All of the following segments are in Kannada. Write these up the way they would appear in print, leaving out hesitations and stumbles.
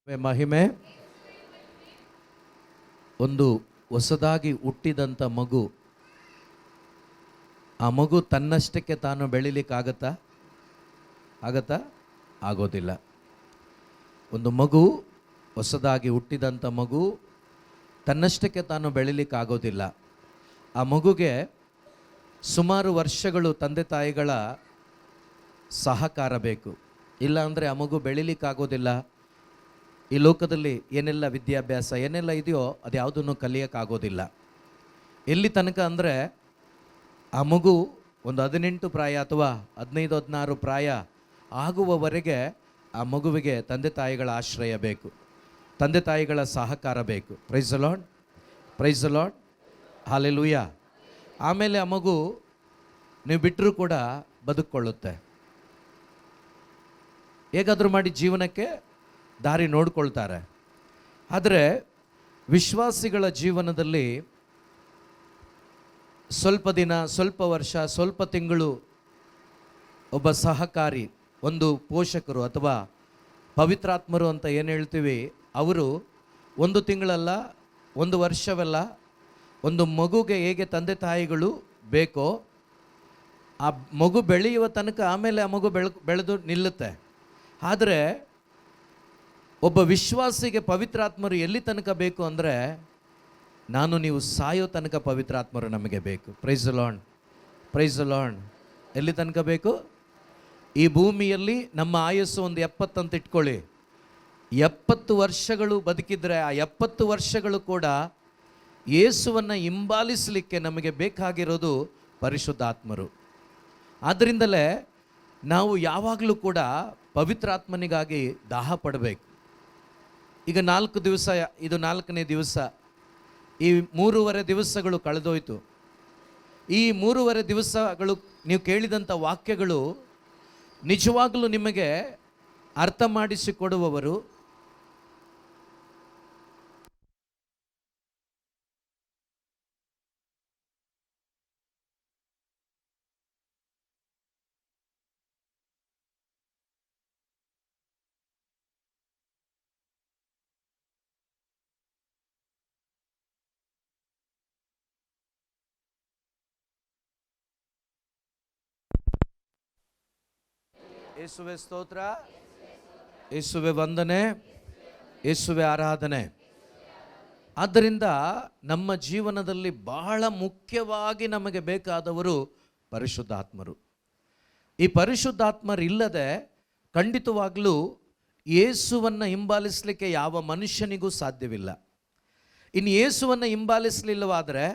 ಮಹಿಮೆ. ಒಂದು ಹೊಸದಾಗಿ ಹುಟ್ಟಿದಂಥ ಮಗು, ಆ ಮಗು ತನ್ನಷ್ಟಕ್ಕೆ ತಾನು ಬೆಳಿಲಿಕ್ಕಾಗತ್ತಾ? ಆಗೋದಿಲ್ಲ. ಒಂದು ಮಗು, ಹೊಸದಾಗಿ ಹುಟ್ಟಿದಂಥ ಮಗು ತನ್ನಷ್ಟಕ್ಕೆ ತಾನು ಬೆಳಿಲಿಕ್ಕಾಗೋದಿಲ್ಲ. ಆ ಮಗುಗೆ ಸುಮಾರು ವರ್ಷಗಳು ತಂದೆ ತಾಯಿಗಳ ಸಹಕಾರ ಬೇಕು. ಇಲ್ಲ ಅಂದರೆ ಆ ಮಗು ಬೆಳಿಲಿಕ್ಕಾಗೋದಿಲ್ಲ. ಈ ಲೋಕದಲ್ಲಿ ಏನೆಲ್ಲ ವಿದ್ಯಾಭ್ಯಾಸ ಏನೆಲ್ಲ ಇದೆಯೋ ಅದು ಯಾವುದನ್ನು ಕಲಿಯೋಕ್ಕಾಗೋದಿಲ್ಲ. ಎಲ್ಲಿ ತನಕ ಅಂದರೆ ಆ ಮಗು ಒಂದು 18 ಪ್ರಾಯ ಅಥವಾ 15-16 ಪ್ರಾಯ ಆಗುವವರೆಗೆ ಆ ಮಗುವಿಗೆ ತಂದೆ ತಾಯಿಗಳ ಆಶ್ರಯ ಬೇಕು, ತಂದೆ ತಾಯಿಗಳ ಸಹಕಾರ ಬೇಕು. Price the Lord, praise the lord, hallelujah. ಆಮೇಲೆ ಆ ಮಗು ನೀವು ಬಿಟ್ಟರೂ ಕೂಡ ಬದುಕೊಳ್ಳುತ್ತೆ. ಹೇಗಾದರೂ ಮಾಡಿ ಜೀವನಕ್ಕೆ ದಾರಿ ನೋಡ್ಕೊಳ್ತಾರೆ. ಆದರೆ ವಿಶ್ವಾಸಿಗಳ ಜೀವನದಲ್ಲಿ ಸ್ವಲ್ಪ ದಿನ, ಸ್ವಲ್ಪ ವರ್ಷ, ಸ್ವಲ್ಪ ತಿಂಗಳು ಒಬ್ಬ ಸಹಕಾರಿ, ಒಂದು ಪೋಷಕರು ಅಥವಾ ಪವಿತ್ರಾತ್ಮರು ಅಂತ ಏನು ಹೇಳ್ತೀವಿ, ಅವರು 1 ತಿಂಗಳಲ್ಲ, 1 ವರ್ಷವಲ್ಲ, ಒಂದು ಮಗುಗೆ ಹೇಗೆ ತಂದೆ ತಾಯಿಗಳು ಬೇಕೋ ಆ ಮಗು ಬೆಳೆಯುವ ತನಕ ಆಮೇಲೆ ಆ ಮಗು ಬೆಳೆದು ನಿಲ್ಲುತ್ತೆ. ಆದರೆ ಒಬ್ಬ ವಿಶ್ವಾಸಿಗೆ ಪವಿತ್ರಾತ್ಮರು ಎಲ್ಲಿ ತನಕ ಬೇಕು ಅಂದರೆ, ನಾನು ನೀವು ಸಾಯೋ ತನಕ ಪವಿತ್ರಾತ್ಮರು ನಮಗೆ ಬೇಕು. Price the Lord, praise the lord. ಎಲ್ಲಿ ತನಕ ಬೇಕು? ಈ ಭೂಮಿಯಲ್ಲಿ ನಮ್ಮ ಆಯಸ್ಸು ಒಂದು 70 ಅಂತ ಇಟ್ಕೊಳ್ಳಿ. 70 ವರ್ಷಗಳು ಬದುಕಿದ್ರೆ ಆ 70 ವರ್ಷಗಳು ಕೂಡ ಯೇಸುವನ್ನು ಹಿಂಬಾಲಿಸಲಿಕ್ಕೆ ನಮಗೆ ಬೇಕಾಗಿರೋದು ಪರಿಶುದ್ಧಾತ್ಮರು. ಆದ್ದರಿಂದಲೇ ನಾವು ಯಾವಾಗಲೂ ಕೂಡ ಪವಿತ್ರಾತ್ಮನಿಗಾಗಿ ದಾಹ ಪಡಬೇಕು. ಈಗ 4 ದಿವಸ, ಇದು 4ನೇ ದಿವಸ, ಈ 3.5 ದಿವಸಗಳು ಕಳೆದೋಯ್ತು. ಈ 3.5 ದಿವಸಗಳು ನೀವು ಕೇಳಿದಂಥ ವಾಕ್ಯಗಳು ನಿಜವಾಗಲೂ ನಿಮಗೆ ಅರ್ಥ ಮಾಡಿಸಿಕೊಡುವವರು ಯೇಸುವೆ ಸ್ತೋತ್ರ, ಯೇಸುವೆ ವಂದನೆ, ಯೇಸುವೆ ಆರಾಧನೆ. ಆದ್ದರಿಂದ ನಮ್ಮ ಜೀವನದಲ್ಲಿ ಬಹಳ ಮುಖ್ಯವಾಗಿ ನಮಗೆ ಬೇಕಾದವರು ಪರಿಶುದ್ಧಾತ್ಮರು. ಈ ಪರಿಶುದ್ಧಾತ್ಮರಿಲ್ಲದೆ ಖಂಡಿತವಾಗಲೂ ಯೇಸುವನ್ನು ಹಿಂಬಾಲಿಸಲಿಕ್ಕೆ ಯಾವ ಮನುಷ್ಯನಿಗೂ ಸಾಧ್ಯವಿಲ್ಲ. ಇನ್ನು ಯೇಸುವನ್ನು ಹಿಂಬಾಲಿಸಲಿಲ್ಲವಾದರೆ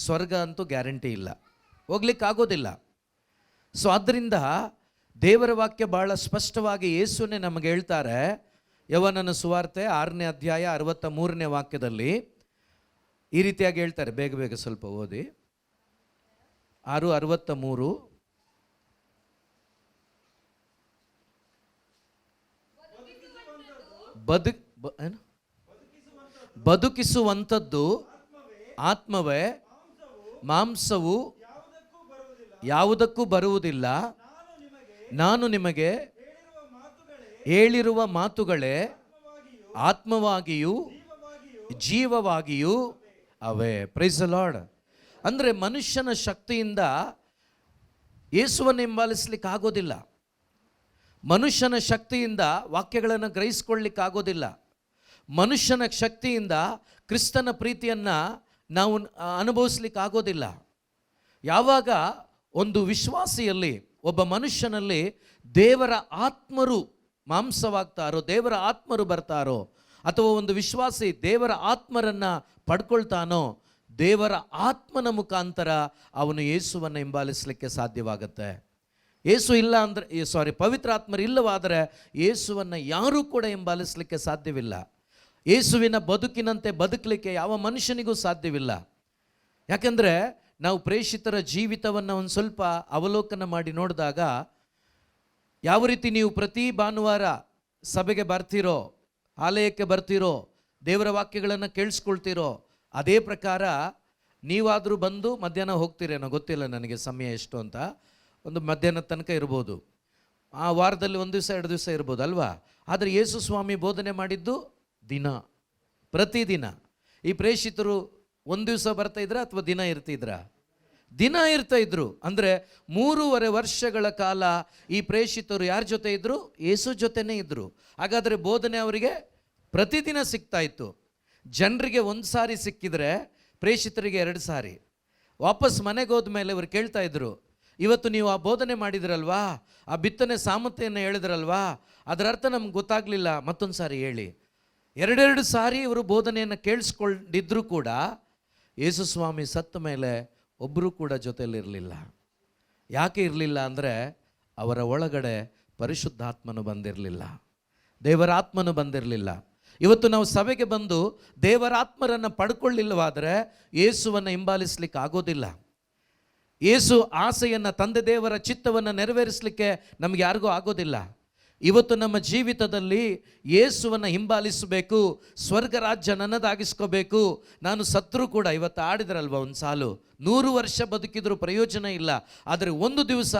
ಸ್ವರ್ಗ ಅಂತೂ ಗ್ಯಾರಂಟಿ ಇಲ್ಲ, ಹೋಗ್ಲಿಕ್ಕಾಗೋದಿಲ್ಲ. ಸೊ ಆದ್ದರಿಂದ ದೇವರ ವಾಕ್ಯ ಬಹಳ ಸ್ಪಷ್ಟವಾಗಿ ಯೇಸುನೇ ನಮಗೆ ಹೇಳ್ತಾರೆ. ಯೋಹಾನನ ಸುವಾರ್ತೆ 6ನೇ ಅಧ್ಯಾಯ 63ನೇ ವಾಕ್ಯದಲ್ಲಿ ಈ ರೀತಿಯಾಗಿ ಹೇಳ್ತಾರೆ. ಬೇಗ ಬೇಗ ಸ್ವಲ್ಪ ಓದಿ. 6:63. ಬದುಕಿಸುವಂಥದ್ದು ಆತ್ಮವೇ, ಮಾಂಸವು ಯಾವುದಕ್ಕೂ ಬರುವುದಿಲ್ಲ. ನಾನು ನಿಮಗೆ ಹೇಳಿರುವ ಮಾತುಗಳೇ ಆತ್ಮವಾಗಿಯೂ ಜೀವವಾಗಿಯೂ ಅವೇ. Praise the Lord. ಅಂದರೆ ಮನುಷ್ಯನ ಶಕ್ತಿಯಿಂದ ಯೇಸುವನ್ನು ಹಿಂಬಾಲಿಸ್ಲಿಕ್ಕೆ ಆಗೋದಿಲ್ಲ. ಮನುಷ್ಯನ ಶಕ್ತಿಯಿಂದ ವಾಕ್ಯಗಳನ್ನು ಗ್ರಹಿಸ್ಕೊಳ್ಳಿಕ್ಕಾಗೋದಿಲ್ಲ. ಮನುಷ್ಯನ ಶಕ್ತಿಯಿಂದ ಕ್ರಿಸ್ತನ ಪ್ರೀತಿಯನ್ನು ನಾವು ಅನುಭವಿಸ್ಲಿಕ್ಕಾಗೋದಿಲ್ಲ. ಯಾವಾಗ ಒಂದು ವಿಶ್ವಾಸಿಯಲ್ಲಿ, ಒಬ್ಬ ಮನುಷ್ಯನಲ್ಲಿ ದೇವರ ಆತ್ಮರು ಮಾಂಸವಾಗ್ತಾರೋ, ದೇವರ ಆತ್ಮರು ಬರ್ತಾರೋ, ಅಥವಾ ಒಂದು ವಿಶ್ವಾಸಿ ದೇವರ ಆತ್ಮರನ್ನು ಪಡ್ಕೊಳ್ತಾನೋ, ದೇವರ ಆತ್ಮನ ಮುಖಾಂತರ ಅವನು ಯೇಸುವನ್ನು ಹಿಂಬಾಲಿಸಲಿಕ್ಕೆ ಸಾಧ್ಯವಾಗುತ್ತೆ. ಯೇಸು ಇಲ್ಲ ಅಂದರೆ ಪವಿತ್ರಾತ್ಮರು ಇಲ್ಲವಾದರೆ ಯೇಸುವನ್ನು ಯಾರೂ ಕೂಡ ಹಿಂಬಾಲಿಸಲಿಕ್ಕೆ ಸಾಧ್ಯವಿಲ್ಲ. ಯೇಸುವಿನ ಬದುಕಿನಂತೆ ಬದುಕಲಿಕ್ಕೆ ಯಾವ ಮನುಷ್ಯನಿಗೂ ಸಾಧ್ಯವಿಲ್ಲ. ಯಾಕೆಂದರೆ ನಾವು ಪ್ರೇಷಿತರ ಜೀವಿತವನ್ನು ಒಂದು ಸ್ವಲ್ಪ ಅವಲೋಕನ ಮಾಡಿ ನೋಡಿದಾಗ, ಯಾವ ರೀತಿ ನೀವು ಪ್ರತಿ ಭಾನುವಾರ ಸಭೆಗೆ ಬರ್ತೀರೋ, ಆಲಯಕ್ಕೆ ಬರ್ತೀರೋ, ದೇವರ ವಾಕ್ಯಗಳನ್ನು ಕೇಳಿಸ್ಕೊಳ್ತೀರೋ, ಅದೇ ಪ್ರಕಾರ ನೀವಾದರೂ ಬಂದು ಮಧ್ಯಾಹ್ನ ಹೋಗ್ತೀರೇನೋ ಗೊತ್ತಿಲ್ಲ ನನಗೆ, ಸಮಯ ಎಷ್ಟು ಅಂತ, ಒಂದು ಮಧ್ಯಾಹ್ನದ ತನಕ ಇರ್ಬೋದು. ಆ ವಾರದಲ್ಲಿ 1 ದಿವಸ 2 ದಿವಸ ಇರ್ಬೋದು ಅಲ್ವಾ. ಆದರೆ ಯೇಸು ಸ್ವಾಮಿ ಬೋಧನೆ ಮಾಡಿದ್ದು ದಿನ, ಪ್ರತಿದಿನ. ಈ ಪ್ರೇಷಿತರು ಒಂದು ದಿವಸ ಬರ್ತಾ ಇದ್ರ ಅಥವಾ ದಿನ ಇರ್ತಿದ್ರ? ದಿನ ಇರ್ತಾ ಇದ್ರು. ಅಂದರೆ 3.5 ವರ್ಷಗಳ ಕಾಲ ಈ ಪ್ರೇಷಿತರು ಯಾರ ಜೊತೆ ಇದ್ರು? ಯೇಸು ಜೊತೆನೇ ಇದ್ರು. ಹಾಗಾದರೆ ಬೋಧನೆ ಅವರಿಗೆ ಪ್ರತಿದಿನ ಸಿಗ್ತಾ ಇತ್ತು. ಜನರಿಗೆ 1 ಸಾರಿ ಸಿಕ್ಕಿದ್ರೆ ಪ್ರೇಷಿತರಿಗೆ 2 ಸಾರಿ. ವಾಪಸ್ ಮನೆಗೆ ಹೋದ್ಮೇಲೆ ಇವರು ಕೇಳ್ತಾ ಇದ್ರು, ಇವತ್ತು ನೀವು ಆ ಬೋಧನೆ ಮಾಡಿದ್ರಲ್ವಾ, ಆ ಬಿತ್ತನೆ ಸಾಮರ್ಥ್ಯವನ್ನು ಹೇಳಿದ್ರಲ್ವಾ, ಅದರ ಅರ್ಥ ನಮ್ಗೆ ಗೊತ್ತಾಗಲಿಲ್ಲ, ಮತ್ತೊಂದು ಸಾರಿ ಹೇಳಿ. 2 ಸಾರಿ ಇವರು ಬೋಧನೆಯನ್ನು ಕೇಳಿಸ್ಕೊಂಡಿದ್ರು ಕೂಡ ಯೇಸು ಸ್ವಾಮಿ ಸತ್ತ ಮೇಲೆ ಒಬ್ಬರು ಕೂಡ ಜೊತೆಯಲ್ಲಿರಲಿಲ್ಲ. ಯಾಕೆ ಇರಲಿಲ್ಲ ಅಂದರೆ ಅವರ ಒಳಗಡೆ ಪರಿಶುದ್ಧಾತ್ಮನು ಬಂದಿರಲಿಲ್ಲ, ದೇವರಾತ್ಮನು ಬಂದಿರಲಿಲ್ಲ. ಇವತ್ತು ನಾವು ಸಭೆಗೆ ಬಂದು ದೇವರಾತ್ಮರನ್ನು ಪಡ್ಕೊಳ್ಳಿಲ್ಲವಾದರೆ ಯೇಸುವನ್ನು ಹಿಂಬಾಲಿಸ್ಲಿಕ್ಕೆ ಆಗೋದಿಲ್ಲ. ಯೇಸು ಆಸೆಯನ್ನು, ತಂದೆ ದೇವರ ಚಿತ್ತವನ್ನು ನೆರವೇರಿಸಲಿಕ್ಕೆ ನಮ್ಗೆ ಯಾರಿಗೂ ಆಗೋದಿಲ್ಲ. ಇವತ್ತು ನಮ್ಮ ಜೀವಿತದಲ್ಲಿ ಯೇಸುವನ್ನು ಹಿಂಬಾಲಿಸಬೇಕು, ಸ್ವರ್ಗ ರಾಜ್ಯ ನನ್ನದಾಗಿಸ್ಕೋಬೇಕು. ನಾನು ಸತ್ರು ಕೂಡ, ಇವತ್ತು ಆಡಿದ್ರಲ್ವ ಒಂದು ಸಾಲು, 100 ವರ್ಷ ಬದುಕಿದ್ರೂ ಪ್ರಯೋಜನ ಇಲ್ಲ, ಆದರೆ ಒಂದು ದಿವಸ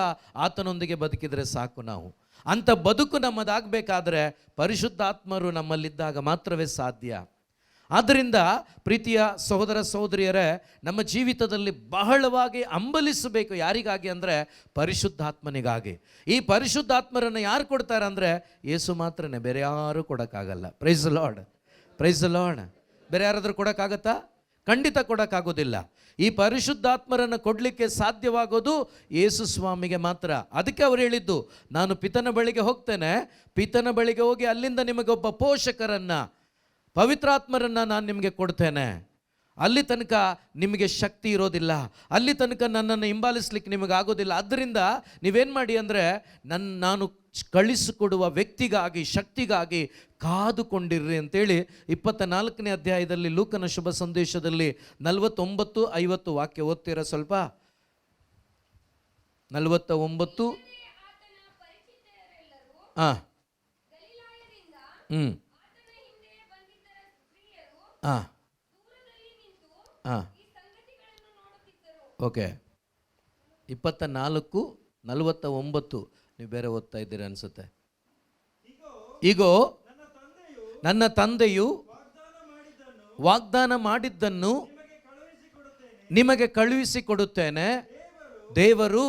ಆತನೊಂದಿಗೆ ಬದುಕಿದರೆ ಸಾಕು. ನಾವು ಅಂಥ ಬದುಕು ನಮ್ಮದಾಗಬೇಕಾದ್ರೆ ಪರಿಶುದ್ಧಾತ್ಮರು ನಮ್ಮಲ್ಲಿದ್ದಾಗ ಮಾತ್ರವೇ ಸಾಧ್ಯ. ಆದ್ದರಿಂದ ಪ್ರೀತಿಯ ಸಹೋದರ ಸಹೋದರಿಯರೇ, ನಮ್ಮ ಜೀವಿತದಲ್ಲಿ ಬಹಳವಾಗಿ ಹಂಬಲಿಸಬೇಕು. ಯಾರಿಗಾಗಿ ಅಂದರೆ ಪರಿಶುದ್ಧಾತ್ಮನಿಗಾಗಿ. ಈ ಪರಿಶುದ್ಧಾತ್ಮರನ್ನು ಯಾರು ಕೊಡ್ತಾರೆ ಅಂದರೆ ಯೇಸು ಮಾತ್ರನೇ, ಬೇರೆ ಯಾರೂ ಕೊಡೋಕ್ಕಾಗಲ್ಲ. Praise the Lord, praise the Lord. ಬೇರೆ ಯಾರಾದರೂ ಕೊಡೋಕ್ಕಾಗತ್ತಾ? ಖಂಡಿತ ಕೊಡೋಕ್ಕಾಗೋದಿಲ್ಲ. ಈ ಪರಿಶುದ್ಧಾತ್ಮರನ್ನು ಕೊಡಲಿಕ್ಕೆ ಸಾಧ್ಯವಾಗೋದು ಯೇಸು ಸ್ವಾಮಿಗೆ ಮಾತ್ರ. ಅದಕ್ಕೆ ಅವರು ಹೇಳಿದ್ದು, ನಾನು ಪಿತನ ಬಳಿಗೆ ಹೋಗ್ತೇನೆ, ಪಿತನ ಬಳಿಗೆ ಹೋಗಿ ಅಲ್ಲಿಂದ ನಿಮಗೊಬ್ಬ ಪೋಷಕರನ್ನು, ಪವಿತ್ರಾತ್ಮರನ್ನು ನಾನು ನಿಮಗೆ ಕೊಡ್ತೇನೆ. ಅಲ್ಲಿ ತನಕ ನಿಮಗೆ ಶಕ್ತಿ ಇರೋದಿಲ್ಲ, ಅಲ್ಲಿ ತನಕ ನನ್ನನ್ನು ಹಿಂಬಾಲಿಸ್ಲಿಕ್ಕೆ ನಿಮಗಾಗೋದಿಲ್ಲ. ಆದ್ದರಿಂದ ನೀವೇನು ಮಾಡಿ ಅಂದರೆ ನಾನು ಕಳಿಸಿಕೊಡುವ ವ್ಯಕ್ತಿಗಾಗಿ, ಶಕ್ತಿಗಾಗಿ ಕಾದುಕೊಂಡಿರ್ರಿ ಅಂತೇಳಿ 24ನೇ ಅಧ್ಯಾಯದಲ್ಲಿ ಲೂಕನ ಶುಭ ಸಂದೇಶದಲ್ಲಿ 49-50 ವಾಕ್ಯ ಓದ್ತೀರಾ ಸ್ವಲ್ಪ? 49. ಹಾಂ, ಹಾಂ, ಹಾಂ, ಓಕೆ. 24-49 ನೀವು ಬೇರೆ ಓದ್ತಾ ಇದ್ದೀರಿ ಅನಿಸುತ್ತೆ. ಈಗೋ ನನ್ನ ತಂದೆಯು ವಾಗ್ದಾನ ಮಾಡಿದ್ದನ್ನು ನಿಮಗೆ ಕಳುಹಿಸಿಕೊಡುತ್ತೇನೆ. ದೇವರು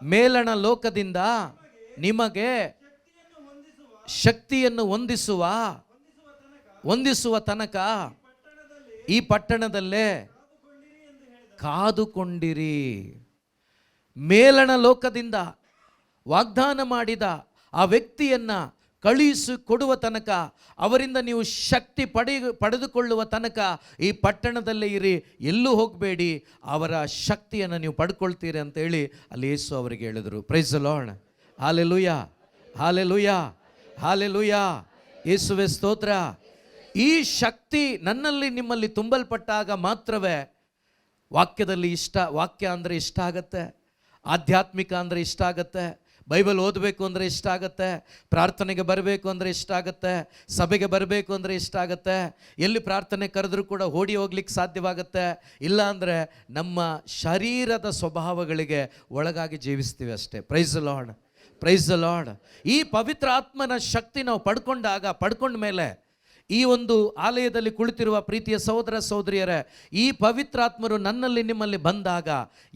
ಮೇಲಣ ಲೋಕದಿಂದ ನಿಮಗೆ ಶಕ್ತಿಯನ್ನು ಹೊಂದಿಸುವ ತನಕ ಈ ಪಟ್ಟಣದಲ್ಲೇ ಕಾದುಕೊಂಡಿರಿ. ಮೇಲಣ ಲೋಕದಿಂದ ವಾಗ್ದಾನ ಮಾಡಿದ ಆ ವ್ಯಕ್ತಿಯನ್ನು ಕಳುಹಿಸಿಕೊಡುವ ತನಕ, ಅವರಿಂದ ನೀವು ಶಕ್ತಿ ಪಡೆದುಕೊಳ್ಳುವ ತನಕ ಈ ಪಟ್ಟಣದಲ್ಲೇ ಇರಿ, ಎಲ್ಲೂ ಹೋಗಬೇಡಿ, ಅವರ ಶಕ್ತಿಯನ್ನು ನೀವು ಪಡ್ಕೊಳ್ತೀರಿ ಅಂತೇಳಿ ಅಲ್ಲಿ ಯೇಸು ಅವರಿಗೆ ಹೇಳಿದರು. Price the lord, hallelujah, hallelujah, hallelujah. ಯೇಸುವೇ ಸ್ತೋತ್ರ. ಈ ಶಕ್ತಿ ನನ್ನಲ್ಲಿ ನಿಮ್ಮಲ್ಲಿ ತುಂಬಲ್ಪಟ್ಟಾಗ ಮಾತ್ರವೇ ವಾಕ್ಯದಲ್ಲಿ ವಾಕ್ಯ ಅಂದರೆ ಇಷ್ಟ ಆಗತ್ತೆ, ಆಧ್ಯಾತ್ಮಿಕ ಅಂದರೆ ಇಷ್ಟ ಆಗತ್ತೆ, ಬೈಬಲ್ ಓದಬೇಕು ಅಂದರೆ ಇಷ್ಟ ಆಗುತ್ತೆ, ಪ್ರಾರ್ಥನೆಗೆ ಬರಬೇಕು ಅಂದರೆ ಇಷ್ಟ ಆಗುತ್ತೆ, ಸಭೆಗೆ ಬರಬೇಕು ಅಂದರೆ ಇಷ್ಟ ಆಗುತ್ತೆ, ಎಲ್ಲಿ ಪ್ರಾರ್ಥನೆ ಕರೆದ್ರೂ ಕೂಡ ಓಡಿ ಹೋಗ್ಲಿಕ್ಕೆ ಸಾಧ್ಯವಾಗುತ್ತೆ. ಇಲ್ಲ ಅಂದರೆ ನಮ್ಮ ಶರೀರದ ಸ್ವಭಾವಗಳಿಗೆ ಒಳಗಾಗಿ ಜೀವಿಸ್ತೀವಿ ಅಷ್ಟೇ. Price the Lord, praise the lord. ಈ ಪವಿತ್ರ ಆತ್ಮನ ಶಕ್ತಿ ನಾವು ಪಡ್ಕೊಂಡ ಮೇಲೆ ಈ ಒಂದು ಆಲಯದಲ್ಲಿ ಕುಳಿತಿರುವ ಪ್ರೀತಿಯ ಸಹೋದರ ಸಹೋದರಿಯರೇ, ಈ ಪವಿತ್ರಾತ್ಮರು ನನ್ನಲ್ಲಿ ನಿಮ್ಮಲ್ಲಿ ಬಂದಾಗ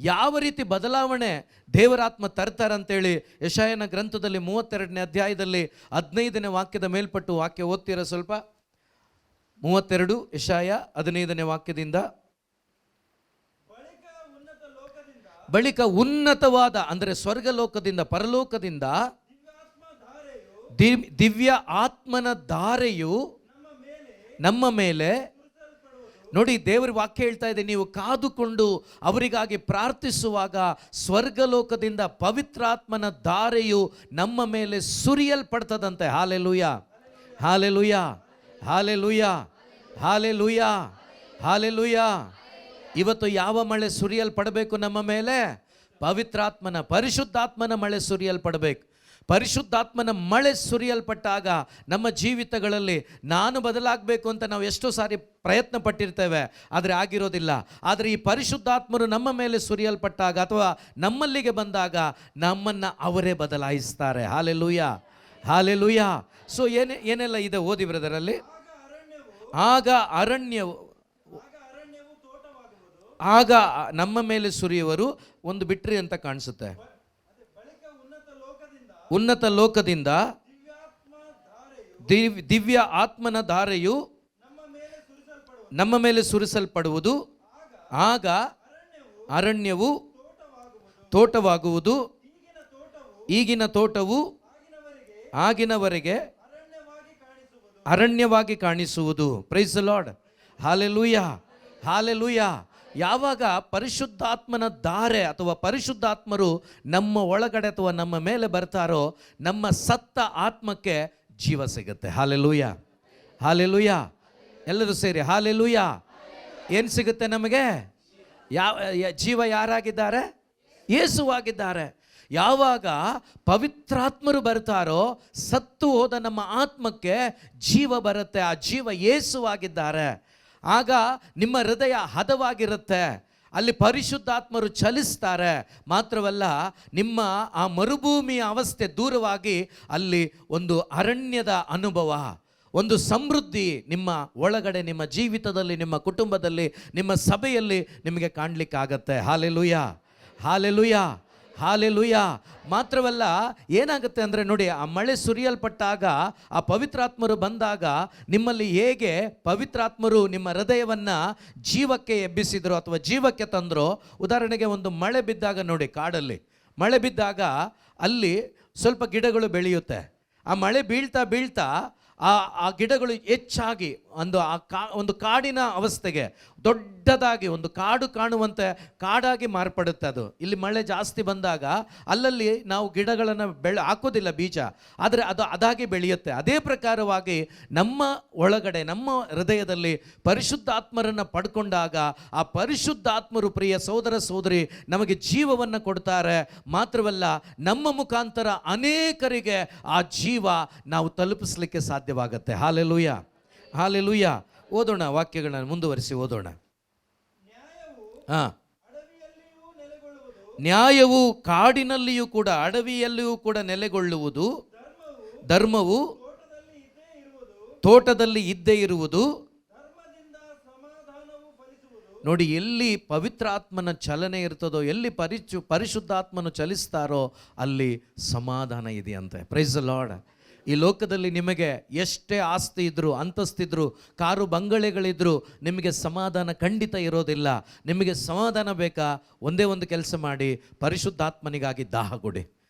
ಯಾವ ರೀತಿ ಬದಲಾವಣೆ ದೇವರಾತ್ಮ ತರ್ತಾರಂತೇಳಿ ಯೆಶಾಯನ ಗ್ರಂಥದಲ್ಲಿ 32ನೇ ಅಧ್ಯಾಯದಲ್ಲಿ 15ನೇ ವಾಕ್ಯದ ಮೇಲ್ಪಟ್ಟು ವಾಕ್ಯ ಓದ್ತೀರಾ ಸ್ವಲ್ಪ? 32 ಯೆಶಾಯ 15ನೇ ವಾಕ್ಯದಿಂದ. ಬಳಿಕ ಉನ್ನತವಾದ ಅಂದರೆ ಸ್ವರ್ಗಲೋಕದಿಂದ, ಪರಲೋಕದಿಂದ ದಿವ್ಯ ಆತ್ಮನ ಧಾರೆಯು ನಮ್ಮ ಮೇಲೆ. ನೋಡಿ, ದೇವರ ವಾಕ್ಯ ಹೇಳ್ತಾ ಇದೆ, ನೀವು ಕಾದುಕೊಂಡು ಅವರಿಗಾಗಿ ಪ್ರಾರ್ಥಿಸುವಾಗ ಸ್ವರ್ಗಲೋಕದಿಂದ ಪವಿತ್ರಾತ್ಮನ ಧಾರೆಯು ನಮ್ಮ ಮೇಲೆ ಸುರಿಯಲ್ಪಡ್ತದಂತೆ. Hallelujah, hallelujah, hallelujah, hallelujah, hallelujah. ಇವತ್ತು ಯಾವ ಮಳೆ ಸುರಿಯಲ್ಪಡಬೇಕು ನಮ್ಮ ಮೇಲೆ? ಪವಿತ್ರಾತ್ಮನ, ಪರಿಶುದ್ಧಾತ್ಮನ ಮಳೆ ಸುರಿಯಲ್ಪಡಬೇಕು. ಪರಿಶುದ್ಧಾತ್ಮನ ಮಳೆ ಸುರಿಯಲ್ಪಟ್ಟಾಗ ನಮ್ಮ ಜೀವಿತಗಳಲ್ಲಿ ನಾನು ಬದಲಾಗಬೇಕು ಅಂತ ನಾವು ಎಷ್ಟೋ ಸಾರಿ ಪ್ರಯತ್ನ ಪಟ್ಟಿರ್ತೇವೆ, ಆದರೆ ಆಗಿರೋದಿಲ್ಲ. ಆದರೆ ಈ ಪರಿಶುದ್ಧಾತ್ಮರು ನಮ್ಮ ಮೇಲೆ ಸುರಿಯಲ್ಪಟ್ಟಾಗ ಅಥವಾ ನಮ್ಮಲ್ಲಿಗೆ ಬಂದಾಗ ನಮ್ಮನ್ನು ಅವರೇ ಬದಲಾಯಿಸ್ತಾರೆ. Hallelujah, hallelujah. ಸೊ ಏನೆಲ್ಲ ಇದೆ ಓದಿ ಬ್ರದರಲ್ಲಿ. ಆಗ ಅರಣ್ಯವು ಆಗ ನಮ್ಮ ಮೇಲೆ ಸುರಿಯುವರು. ಒಂದು ಬಿಟ್ರಿ ಅಂತ ಕಾಣಿಸುತ್ತೆ. ಉನ್ನತ ಲೋಕದಿಂದ ದಿವ್ಯ ಆತ್ಮನ ಧಾರೆಯು ನಮ್ಮ ಮೇಲೆ ಸುರಿಸಲ್ಪಡುವುದು. ಆಗ ಅರಣ್ಯವು ತೋಟವಾಗುವುದು. ಈಗಿನ ತೋಟವು ಆಗಿನವರೆಗೆ ಅರಣ್ಯವಾಗಿ ಕಾಣಿಸುವುದು. Praise the Lord. Hallelujah, hallelujah. ಯಾವಾಗ ಪರಿಶುದ್ಧಾತ್ಮನ ಧಾರೆ ಅಥವಾ ಪರಿಶುದ್ಧಾತ್ಮರು ನಮ್ಮ ಒಳಗಡೆ ಅಥವಾ ನಮ್ಮ ಮೇಲೆ ಬರ್ತಾರೋ ನಮ್ಮ ಸತ್ತ ಆತ್ಮಕ್ಕೆ ಜೀವ ಸಿಗುತ್ತೆ. Hallelujah, hallelujah. ಎಲ್ಲರೂ ಸೇರಿ ಹಾಲೆಲೂಯ. ಏನು ಸಿಗುತ್ತೆ ನಮಗೆ? ಜೀವ ಯಾರಾಗಿದ್ದಾರೆ? ಯೇಸುವಾಗಿದ್ದಾರೆ. ಯಾವಾಗ ಪವಿತ್ರಾತ್ಮರು ಬರ್ತಾರೋ ಸತ್ತು ಹೋದ ನಮ್ಮ ಆತ್ಮಕ್ಕೆ ಜೀವ ಬರುತ್ತೆ. ಆ ಜೀವ ಯೇಸುವಾಗಿದ್ದಾರೆ. ಆಗ ನಿಮ್ಮ ಹೃದಯ ಹದವಾಗಿರುತ್ತೆ. ಅಲ್ಲಿ ಪರಿಶುದ್ಧಾತ್ಮರು ಚಲಿಸ್ತಾರೆ. ಮಾತ್ರವಲ್ಲ, ನಿಮ್ಮ ಆ ಮರುಭೂಮಿಯ ಅವಸ್ಥೆ ದೂರವಾಗಿ ಅಲ್ಲಿ ಒಂದು ಅರಣ್ಯದ ಅನುಭವ, ಒಂದು ಸಮೃದ್ಧಿ ನಿಮ್ಮ ಒಳಗಡೆ, ನಿಮ್ಮ ಜೀವಿತದಲ್ಲಿ, ನಿಮ್ಮ ಕುಟುಂಬದಲ್ಲಿ, ನಿಮ್ಮ ಸಭೆಯಲ್ಲಿ ನಿಮಗೆ ಕಾಣಲಿಕ್ಕಾಗತ್ತೆ. Hallelujah, hallelujah, hallelujah. ಮಾತ್ರವಲ್ಲ, ಏನಾಗುತ್ತೆ ಅಂದರೆ ನೋಡಿ, ಆ ಮಳೆ ಸುರಿಯಲ್ಪಟ್ಟಾಗ, ಆ ಪವಿತ್ರಾತ್ಮರು ಬಂದಾಗ ನಿಮ್ಮಲ್ಲಿ ಹೇಗೆ ಪವಿತ್ರಾತ್ಮರು ನಿಮ್ಮ ಹೃದಯವನ್ನು ಜೀವಕ್ಕೆ ಎಬ್ಬಿಸಿದ್ರು ಅಥವಾ ಜೀವಕ್ಕೆ ತಂದರು. ಉದಾಹರಣೆಗೆ ಒಂದು ಮಳೆ ಬಿದ್ದಾಗ ನೋಡಿ, ಕಾಡಲ್ಲಿ ಮಳೆ ಬಿದ್ದಾಗ ಅಲ್ಲಿ ಸ್ವಲ್ಪ ಗಿಡಗಳು ಬೆಳೆಯುತ್ತೆ. ಆ ಮಳೆ ಬೀಳ್ತಾ ಬೀಳ್ತಾ ಆ ಗಿಡಗಳು ಹೆಚ್ಚಾಗಿ ಒಂದು ಕಾಡಿನ ಅವಸ್ಥೆಗೆ ದೊಡ್ಡದಾಗಿ ಒಂದು ಕಾಡು ಕಾಣುವಂತೆ ಕಾಡಾಗಿ ಮಾರ್ಪಡುತ್ತೆ. ಅದು ಇಲ್ಲಿ ಮಳೆ ಜಾಸ್ತಿ ಬಂದಾಗ ಅಲ್ಲಲ್ಲಿ ನಾವು ಗಿಡಗಳನ್ನು ಹಾಕೋದಿಲ್ಲ ಬೀಜ, ಆದರೆ ಅದು ಅದಾಗಿ ಬೆಳೆಯುತ್ತೆ. ಅದೇ ಪ್ರಕಾರವಾಗಿ ನಮ್ಮ ಒಳಗಡೆ, ನಮ್ಮ ಹೃದಯದಲ್ಲಿ ಪರಿಶುದ್ಧಾತ್ಮರನ್ನು ಪಡ್ಕೊಂಡಾಗ ಆ ಪರಿಶುದ್ಧಾತ್ಮರು, ಪ್ರಿಯ ಸಹೋದರ ಸಹೋದರಿ, ನಮಗೆ ಜೀವವನ್ನು ಕೊಡ್ತಾರೆ. ಮಾತ್ರವಲ್ಲ, ನಮ್ಮ ಮುಖಾಂತರ ಅನೇಕರಿಗೆ ಆ ಜೀವ ನಾವು ತಲುಪಿಸಲಿಕ್ಕೆ ಸಾಧ್ಯವಾಗುತ್ತೆ. Hallelujah, hallelujah. ಓದೋಣ, ವಾಕ್ಯಗಳನ್ನು ಮುಂದುವರಿಸಿ ಓದೋಣ. ನ್ಯಾಯವು ಕಾಡಿನಲ್ಲಿಯೂ ಕೂಡ ಅಡವಿಯಲ್ಲಿಯೂ ಕೂಡ ನೆಲೆಗೊಳ್ಳುವುದು. ಧರ್ಮವು ತೋಟದಲ್ಲಿ ಇದ್ದೇ ಇರುವುದು. ನೋಡಿ, ಎಲ್ಲಿ ಪವಿತ್ರಾತ್ಮನ ಚಲನೆ ಇರ್ತದೋ, ಎಲ್ಲಿ ಪರಿಶುದ್ಧಾತ್ಮನು ಚಲಿಸ್ತಾರೋ ಅಲ್ಲಿ ಸಮಾಧಾನ ಇದೆಯಂತೆ. Praise the Lord. ಈ ಲೋಕದಲ್ಲಿ ನಿಮಗೆ ಎಷ್ಟೇ ಆಸ್ತಿ ಇದ್ದರೂ, ಅಂತಸ್ತಿದ್ರು, ಕಾರು ಬಂಗಲೆಗಳಿದ್ರು, ನಿಮಗೆ ಸಮಾಧಾನ ಖಂಡಿತ ಇರೋದಿಲ್ಲ. ನಿಮಗೆ ಸಮಾಧಾನ ಬೇಕಾ? ಒಂದೇ ಒಂದು ಕೆಲಸ ಮಾಡಿ, ಪರಿಶುದ್ಧಾತ್ಮನಿಗಾಗಿ ದಾಹ ಕೊಡಿ.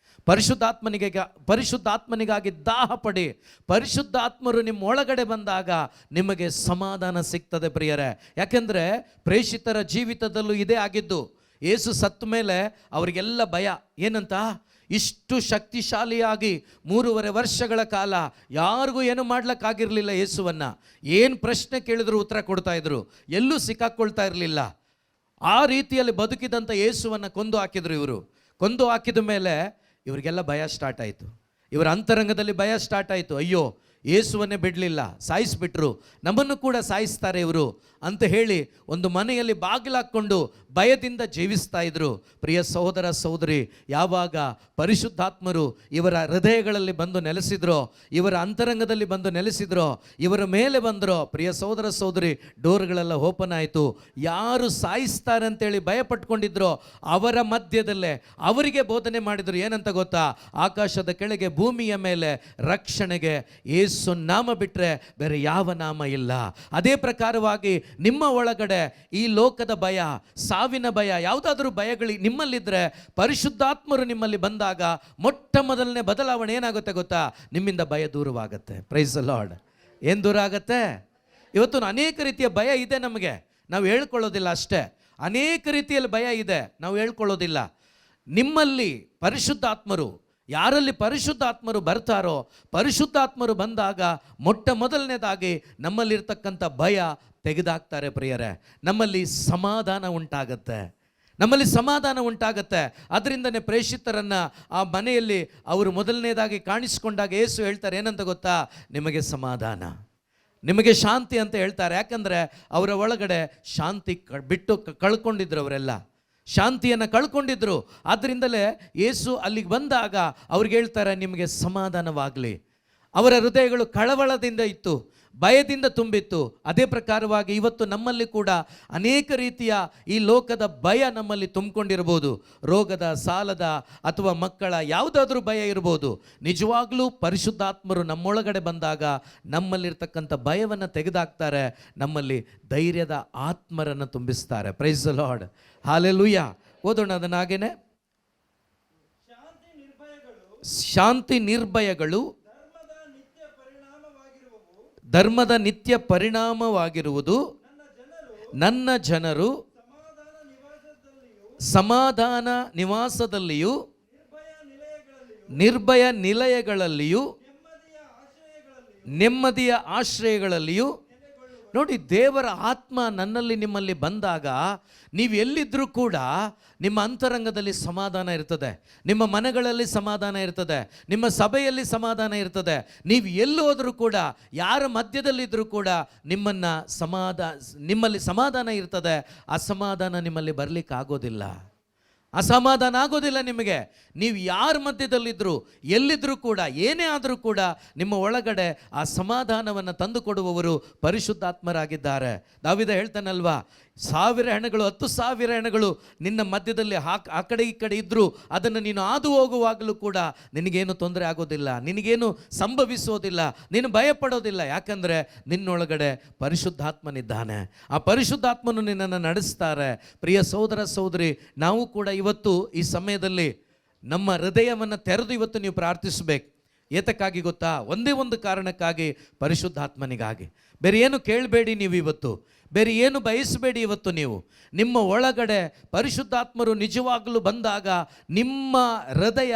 ಪರಿಶುದ್ಧಾತ್ಮನಿಗಾಗಿ ದಾಹ ಪಡಿ. ಪರಿಶುದ್ಧಾತ್ಮರು ನಿಮ್ಮ ಒಳಗಡೆ ಬಂದಾಗ ನಿಮಗೆ ಸಮಾಧಾನ ಸಿಗ್ತದೆ ಪ್ರಿಯರೇ. ಯಾಕೆಂದರೆ ಪ್ರೇಷಿತರ ಜೀವಿತದಲ್ಲೂ ಇದೇ ಆಗಿದ್ದು. ಯೇಸು ಸತ್ತ ಮೇಲೆ ಅವರಿಗೆಲ್ಲ ಭಯ. ಏನಂತ? ಇಷ್ಟು ಶಕ್ತಿಶಾಲಿಯಾಗಿ 3.5 ವರ್ಷಗಳ ಕಾಲ ಯಾರಿಗೂ ಏನು ಮಾಡ್ಲಿಕ್ಕಾಗಿರಲಿಲ್ಲ. ಯೇಸುವನ್ನು ಏನು ಪ್ರಶ್ನೆ ಕೇಳಿದ್ರು ಉತ್ತರ ಕೊಡ್ತಾ ಇದ್ರು, ಎಲ್ಲೂ ಸಿಕ್ಕಾಕ್ಕೊಳ್ತಾ ಇರಲಿಲ್ಲ. ಆ ರೀತಿಯಲ್ಲಿ ಬದುಕಿದಂಥ ಯೇಸುವನ್ನು ಕೊಂದು ಹಾಕಿದ್ರು. ಇವರು ಕೊಂದು ಹಾಕಿದ ಮೇಲೆ ಇವರಿಗೆಲ್ಲ ಭಯ ಸ್ಟಾರ್ಟ್ ಆಯಿತು. ಇವರ ಅಂತರಂಗದಲ್ಲಿ ಭಯ ಸ್ಟಾರ್ಟ್ ಆಯಿತು. ಅಯ್ಯೋ, ಯೇಸುವನ್ನೇ ಬಿಡಲಿಲ್ಲ, ಸಾಯಿಸಿಬಿಟ್ರು, ನಮ್ಮನ್ನು ಕೂಡ ಸಾಯಿಸ್ತಾರೆ ಇವರು ಅಂತ ಹೇಳಿ ಒಂದು ಮನೆಯಲ್ಲಿ ಬಾಗಿಲಾಕ್ಕೊಂಡು ಭಯದಿಂದ ಜೀವಿಸ್ತಾ ಇದ್ರು. ಪ್ರಿಯ ಸಹೋದರ ಸಹೋದರಿ, ಯಾವಾಗ ಪರಿಶುದ್ಧಾತ್ಮರು ಇವರ ಹೃದಯಗಳಲ್ಲಿ ಬಂದು ನೆಲೆಸಿದ್ರೋ, ಇವರ ಅಂತರಂಗದಲ್ಲಿ ಬಂದು ನೆಲೆಸಿದ್ರೋ, ಇವರ ಮೇಲೆ ಬಂದರೋ, ಪ್ರಿಯ ಸಹೋದರ ಸಹೋದರಿ, ಡೋರ್ಗಳೆಲ್ಲ ಓಪನ್ ಆಯಿತು. ಯಾರು ಸಾಯಿಸ್ತಾರೆ ಅಂತೇಳಿ ಭಯ ಪಟ್ಕೊಂಡಿದ್ರೋ ಅವರ ಮಧ್ಯದಲ್ಲೇ ಅವರಿಗೆ ಬೋಧನೆ ಮಾಡಿದರು. ಏನಂತ ಗೊತ್ತಾ? ಆಕಾಶದ ಕೆಳಗೆ ಭೂಮಿಯ ಮೇಲೆ ರಕ್ಷಣೆಗೆ ಯೇಸು ನಾಮ ಬಿಟ್ಟರೆ ಬೇರೆ ಯಾವ ನಾಮ ಇಲ್ಲ. ಅದೇ ಪ್ರಕಾರವಾಗಿ ನಿಮ್ಮ ಒಳಗಡೆ ಈ ಲೋಕದ ಭಯ, ಸಾವಿನ ಭಯ, ಯಾವುದಾದ್ರೂ ಭಯಗಳು ನಿಮ್ಮಲ್ಲಿದ್ದರೆ ಪರಿಶುದ್ಧಾತ್ಮರು ನಿಮ್ಮಲ್ಲಿ ಬಂದಾಗ ಮೊಟ್ಟ ಮೊದಲನೇ ಬದಲಾವಣೆ ಏನಾಗುತ್ತೆ ಗೊತ್ತಾ? ನಿಮ್ಮಿಂದ ಭಯ ದೂರವಾಗುತ್ತೆ. Price the lord. ಏನು ದೂರ ಆಗುತ್ತೆ? ಇವತ್ತು ಅನೇಕ ರೀತಿಯ ಭಯ ಇದೆ ನಮಗೆ, ನಾವು ಹೇಳ್ಕೊಳ್ಳೋದಿಲ್ಲ ಅಷ್ಟೇ. ಅನೇಕ ರೀತಿಯಲ್ಲಿ ಭಯ ಇದೆ, ನಾವು ಹೇಳ್ಕೊಳ್ಳೋದಿಲ್ಲ. ನಿಮ್ಮಲ್ಲಿ ಪರಿಶುದ್ಧಾತ್ಮರು, ಯಾರಲ್ಲಿ ಪರಿಶುದ್ಧಾತ್ಮರು ಬರ್ತಾರೋ, ಪರಿಶುದ್ಧಾತ್ಮರು ಬಂದಾಗ ಮೊಟ್ಟ ಮೊದಲನೇದಾಗಿ ನಮ್ಮಲ್ಲಿರ್ತಕ್ಕಂಥ ಭಯ ತೆಗೆದಾಕ್ತಾರೆ ಪ್ರಿಯರೇ. ನಮ್ಮಲ್ಲಿ ಸಮಾಧಾನ ಉಂಟಾಗತ್ತೆ, ನಮ್ಮಲ್ಲಿ ಸಮಾಧಾನ ಉಂಟಾಗತ್ತೆ. ಅದರಿಂದನೇ ಪ್ರೇಷಿತರನ್ನು ಆ ಮನೆಯಲ್ಲಿ ಅವರು ಮೊದಲನೇದಾಗಿ ಕಾಣಿಸ್ಕೊಂಡಾಗ ಯೇಸು ಹೇಳ್ತಾರೆ, ಏನಂತ ಗೊತ್ತಾ? ನಿಮಗೆ ಸಮಾಧಾನ, ನಿಮಗೆ ಶಾಂತಿ ಅಂತ ಹೇಳ್ತಾರೆ. ಯಾಕಂದರೆ ಅವರ ಒಳಗಡೆ ಶಾಂತಿ ಬಿಟ್ಟು ಕಳ್ಕೊಂಡಿದ್ರು. ಅವರೆಲ್ಲ ಶಾಂತಿಯನ್ನು ಕಳ್ಕೊಂಡಿದ್ರು. ಆದ್ದರಿಂದಲೇ ಯೇಸು ಅಲ್ಲಿಗೆ ಬಂದಾಗ ಅವ್ರಿಗೆ ಹೇಳ್ತಾರೆ, ನಿಮಗೆ ಸಮಾಧಾನವಾಗಲಿ. ಅವರ ಹೃದಯಗಳು ಕಳವಳದಿಂದ ಇತ್ತು, ಭಯದಿಂದ ತುಂಬಿತ್ತು. ಅದೇ ಪ್ರಕಾರವಾಗಿ ಇವತ್ತು ನಮ್ಮಲ್ಲಿ ಕೂಡ ಅನೇಕ ರೀತಿಯ ಈ ಲೋಕದ ಭಯ ನಮ್ಮಲ್ಲಿ ತುಂಬಿಕೊಂಡಿರ್ಬೋದು. ರೋಗದ, ಸಾಲದ ಅಥವಾ ಮಕ್ಕಳ ಯಾವುದಾದ್ರೂ ಭಯ ಇರ್ಬೋದು. ನಿಜವಾಗ್ಲೂ ಪರಿಶುದ್ಧಾತ್ಮರು ನಮ್ಮೊಳಗಡೆ ಬಂದಾಗ ನಮ್ಮಲ್ಲಿರ್ತಕ್ಕಂಥ ಭಯವನ್ನು ತೆಗೆದಾಕ್ತಾರೆ, ನಮ್ಮಲ್ಲಿ ಧೈರ್ಯದ ಆತ್ಮರನ್ನು ತುಂಬಿಸ್ತಾರೆ. Praise the Lord, hallelujah. ಓದೋಣ ಅದನ್ನಾಗೇನೆ. ಶಾಂತಿ ನಿರ್ಭಯಗಳು ಧರ್ಮದ ನಿತ್ಯ ಪರಿಣಾಮವಾಗಿರುವುದು. ನನ್ನ ಜನರು ಸಮಾಧಾನ ನಿವಾಸದಲ್ಲಿಯೂ ನಿರ್ಭಯ ನಿಲಯಗಳಲ್ಲಿಯೂ ನೆಮ್ಮದಿಯ ಆಶ್ರಯಗಳಲ್ಲಿಯೂ. ನೋಡಿ, ದೇವರ ಆತ್ಮ ನನ್ನಲ್ಲಿ ನಿಮ್ಮಲ್ಲಿ ಬಂದಾಗ ನೀವು ಎಲ್ಲಿದ್ದರೂ ಕೂಡ ನಿಮ್ಮ ಅಂತರಂಗದಲ್ಲಿ ಸಮಾಧಾನ ಇರ್ತದೆ, ನಿಮ್ಮ ಮನೆಗಳಲ್ಲಿ ಸಮಾಧಾನ ಇರ್ತದೆ, ನಿಮ್ಮ ಸಭೆಯಲ್ಲಿ ಸಮಾಧಾನ ಇರ್ತದೆ. ನೀವು ಎಲ್ಲಿ ಹೋದರೂ ಕೂಡ, ಯಾರ ಮಧ್ಯದಲ್ಲಿದ್ದರೂ ಕೂಡ ನಿಮ್ಮಲ್ಲಿ ಸಮಾಧಾನ ಇರ್ತದೆ. ಅಸಮಾಧಾನ ನಿಮ್ಮಲ್ಲಿ ಬರಲಿಕ್ಕೆ ಆಗೋದಿಲ್ಲ, ಅಸಮಾಧಾನ ಆಗೋದಿಲ್ಲ ನಿಮಗೆ. ನೀವು ಯಾರ ಮಧ್ಯದಲ್ಲಿದ್ದರೂ, ಎಲ್ಲಿದ್ದರೂ ಕೂಡ, ಏನೇ ಆದರೂ ಕೂಡ ನಿಮ್ಮ ಒಳಗಡೆ ಆ ಸಮಾಧಾನವನ್ನು ತಂದು ಕೊಡುವವರು ಪರಿಶುದ್ಧಾತ್ಮರಾಗಿದ್ದಾರೆ. ದಾವೀದ ಹೇಳ್ತಾನಲ್ವಾ, 1000 ಹೆಣಗಳು 10,000 ಹೆಣಗಳು ನಿನ್ನ ಮಧ್ಯದಲ್ಲಿ ಆ ಕಡೆ ಈ ಕಡೆ ಇದ್ದರೂ ಅದನ್ನು ನೀನು ಹಾದು ಹೋಗುವಾಗಲೂ ಕೂಡ ನಿನಗೇನು ತೊಂದರೆ ಆಗೋದಿಲ್ಲ, ನಿನಗೇನು ಸಂಭವಿಸೋದಿಲ್ಲ, ನೀನು ಭಯಪಡೋದಿಲ್ಲ. ಯಾಕಂದರೆ ನಿನ್ನೊಳಗಡೆ ಪರಿಶುದ್ಧಾತ್ಮನಿದ್ದಾನೆ. ಆ ಪರಿಶುದ್ಧಾತ್ಮನು ನಿನ್ನನ್ನು ನಡೆಸ್ತಾರೆ. ಪ್ರಿಯ ಸಹೋದರ ಸಹೋದರಿ, ನಾವು ಕೂಡ ಇವತ್ತು ಈ ಸಮಯದಲ್ಲಿ ನಮ್ಮ ಹೃದಯವನ್ನು ತೆರೆದು ಇವತ್ತು ನೀವು ಪ್ರಾರ್ಥಿಸಬೇಕು. ಏತಕ್ಕಾಗಿ ಗೊತ್ತಾ? ಒಂದೇ ಒಂದು ಕಾರಣಕ್ಕಾಗಿ, ಪರಿಶುದ್ಧಾತ್ಮನಿಗಾಗಿ. ಬೇರೆ ಏನು ಕೇಳಬೇಡಿ ನೀವು ಇವತ್ತು, ಬೇರೆ ಏನು ಬಯಸಬೇಡಿ ಇವತ್ತು. ನೀವು ನಿಮ್ಮ ಒಳಗಡೆ ಪರಿಶುದ್ಧಾತ್ಮರು ನಿಜವಾಗಲೂ ಬಂದಾಗ ನಿಮ್ಮ ಹೃದಯ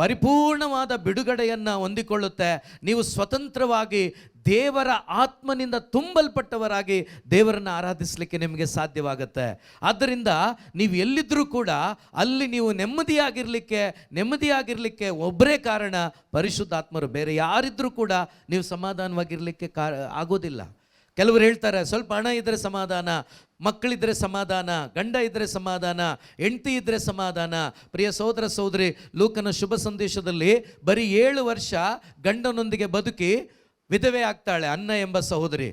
ಪರಿಪೂರ್ಣವಾದ ಬಿಡುಗಡೆಯನ್ನು ಹೊಂದಿಕೊಳ್ಳುತ್ತೆ. ನೀವು ಸ್ವತಂತ್ರವಾಗಿ ದೇವರ ಆತ್ಮನಿಂದ ತುಂಬಲ್ಪಟ್ಟವರಾಗಿ ದೇವರನ್ನು ಆರಾಧಿಸಲಿಕ್ಕೆ ನಿಮಗೆ ಸಾಧ್ಯವಾಗುತ್ತೆ. ಆದ್ದರಿಂದ ನೀವು ಎಲ್ಲಿದ್ದರೂ ಕೂಡ ಅಲ್ಲಿ ನೀವು ನೆಮ್ಮದಿಯಾಗಿರಲಿಕ್ಕೆ ಒಬ್ಬರೇ ಕಾರಣ ಪರಿಶುದ್ಧಾತ್ಮರು. ಬೇರೆ ಯಾರಿದ್ರೂ ಕೂಡ ನೀವು ಸಮಾಧಾನವಾಗಿರಲಿಕ್ಕೆ ಆಗೋದಿಲ್ಲ. ಕೆಲವರು ಹೇಳ್ತಾರೆ, ಸ್ವಲ್ಪ ಹಣ ಇದ್ದರೆ ಸಮಾಧಾನ, ಮಕ್ಕಳಿದ್ರೆ ಸಮಾಧಾನ, ಗಂಡ ಇದ್ದರೆ ಸಮಾಧಾನ, ಹೆಂಡತಿ ಇದ್ದರೆ ಸಮಾಧಾನ. ಪ್ರಿಯ ಸಹೋದರ ಸಹೋದರಿ, ಲೂಕನ ಶುಭ ಸಂದೇಶದಲ್ಲಿ ಬರೀ 7 ವರ್ಷ ಗಂಡನೊಂದಿಗೆ ಬದುಕಿ ವಿಧವೆ ಆಗ್ತಾಳೆ ಅನ್ನ ಎಂಬ ಸಹೋದರಿ.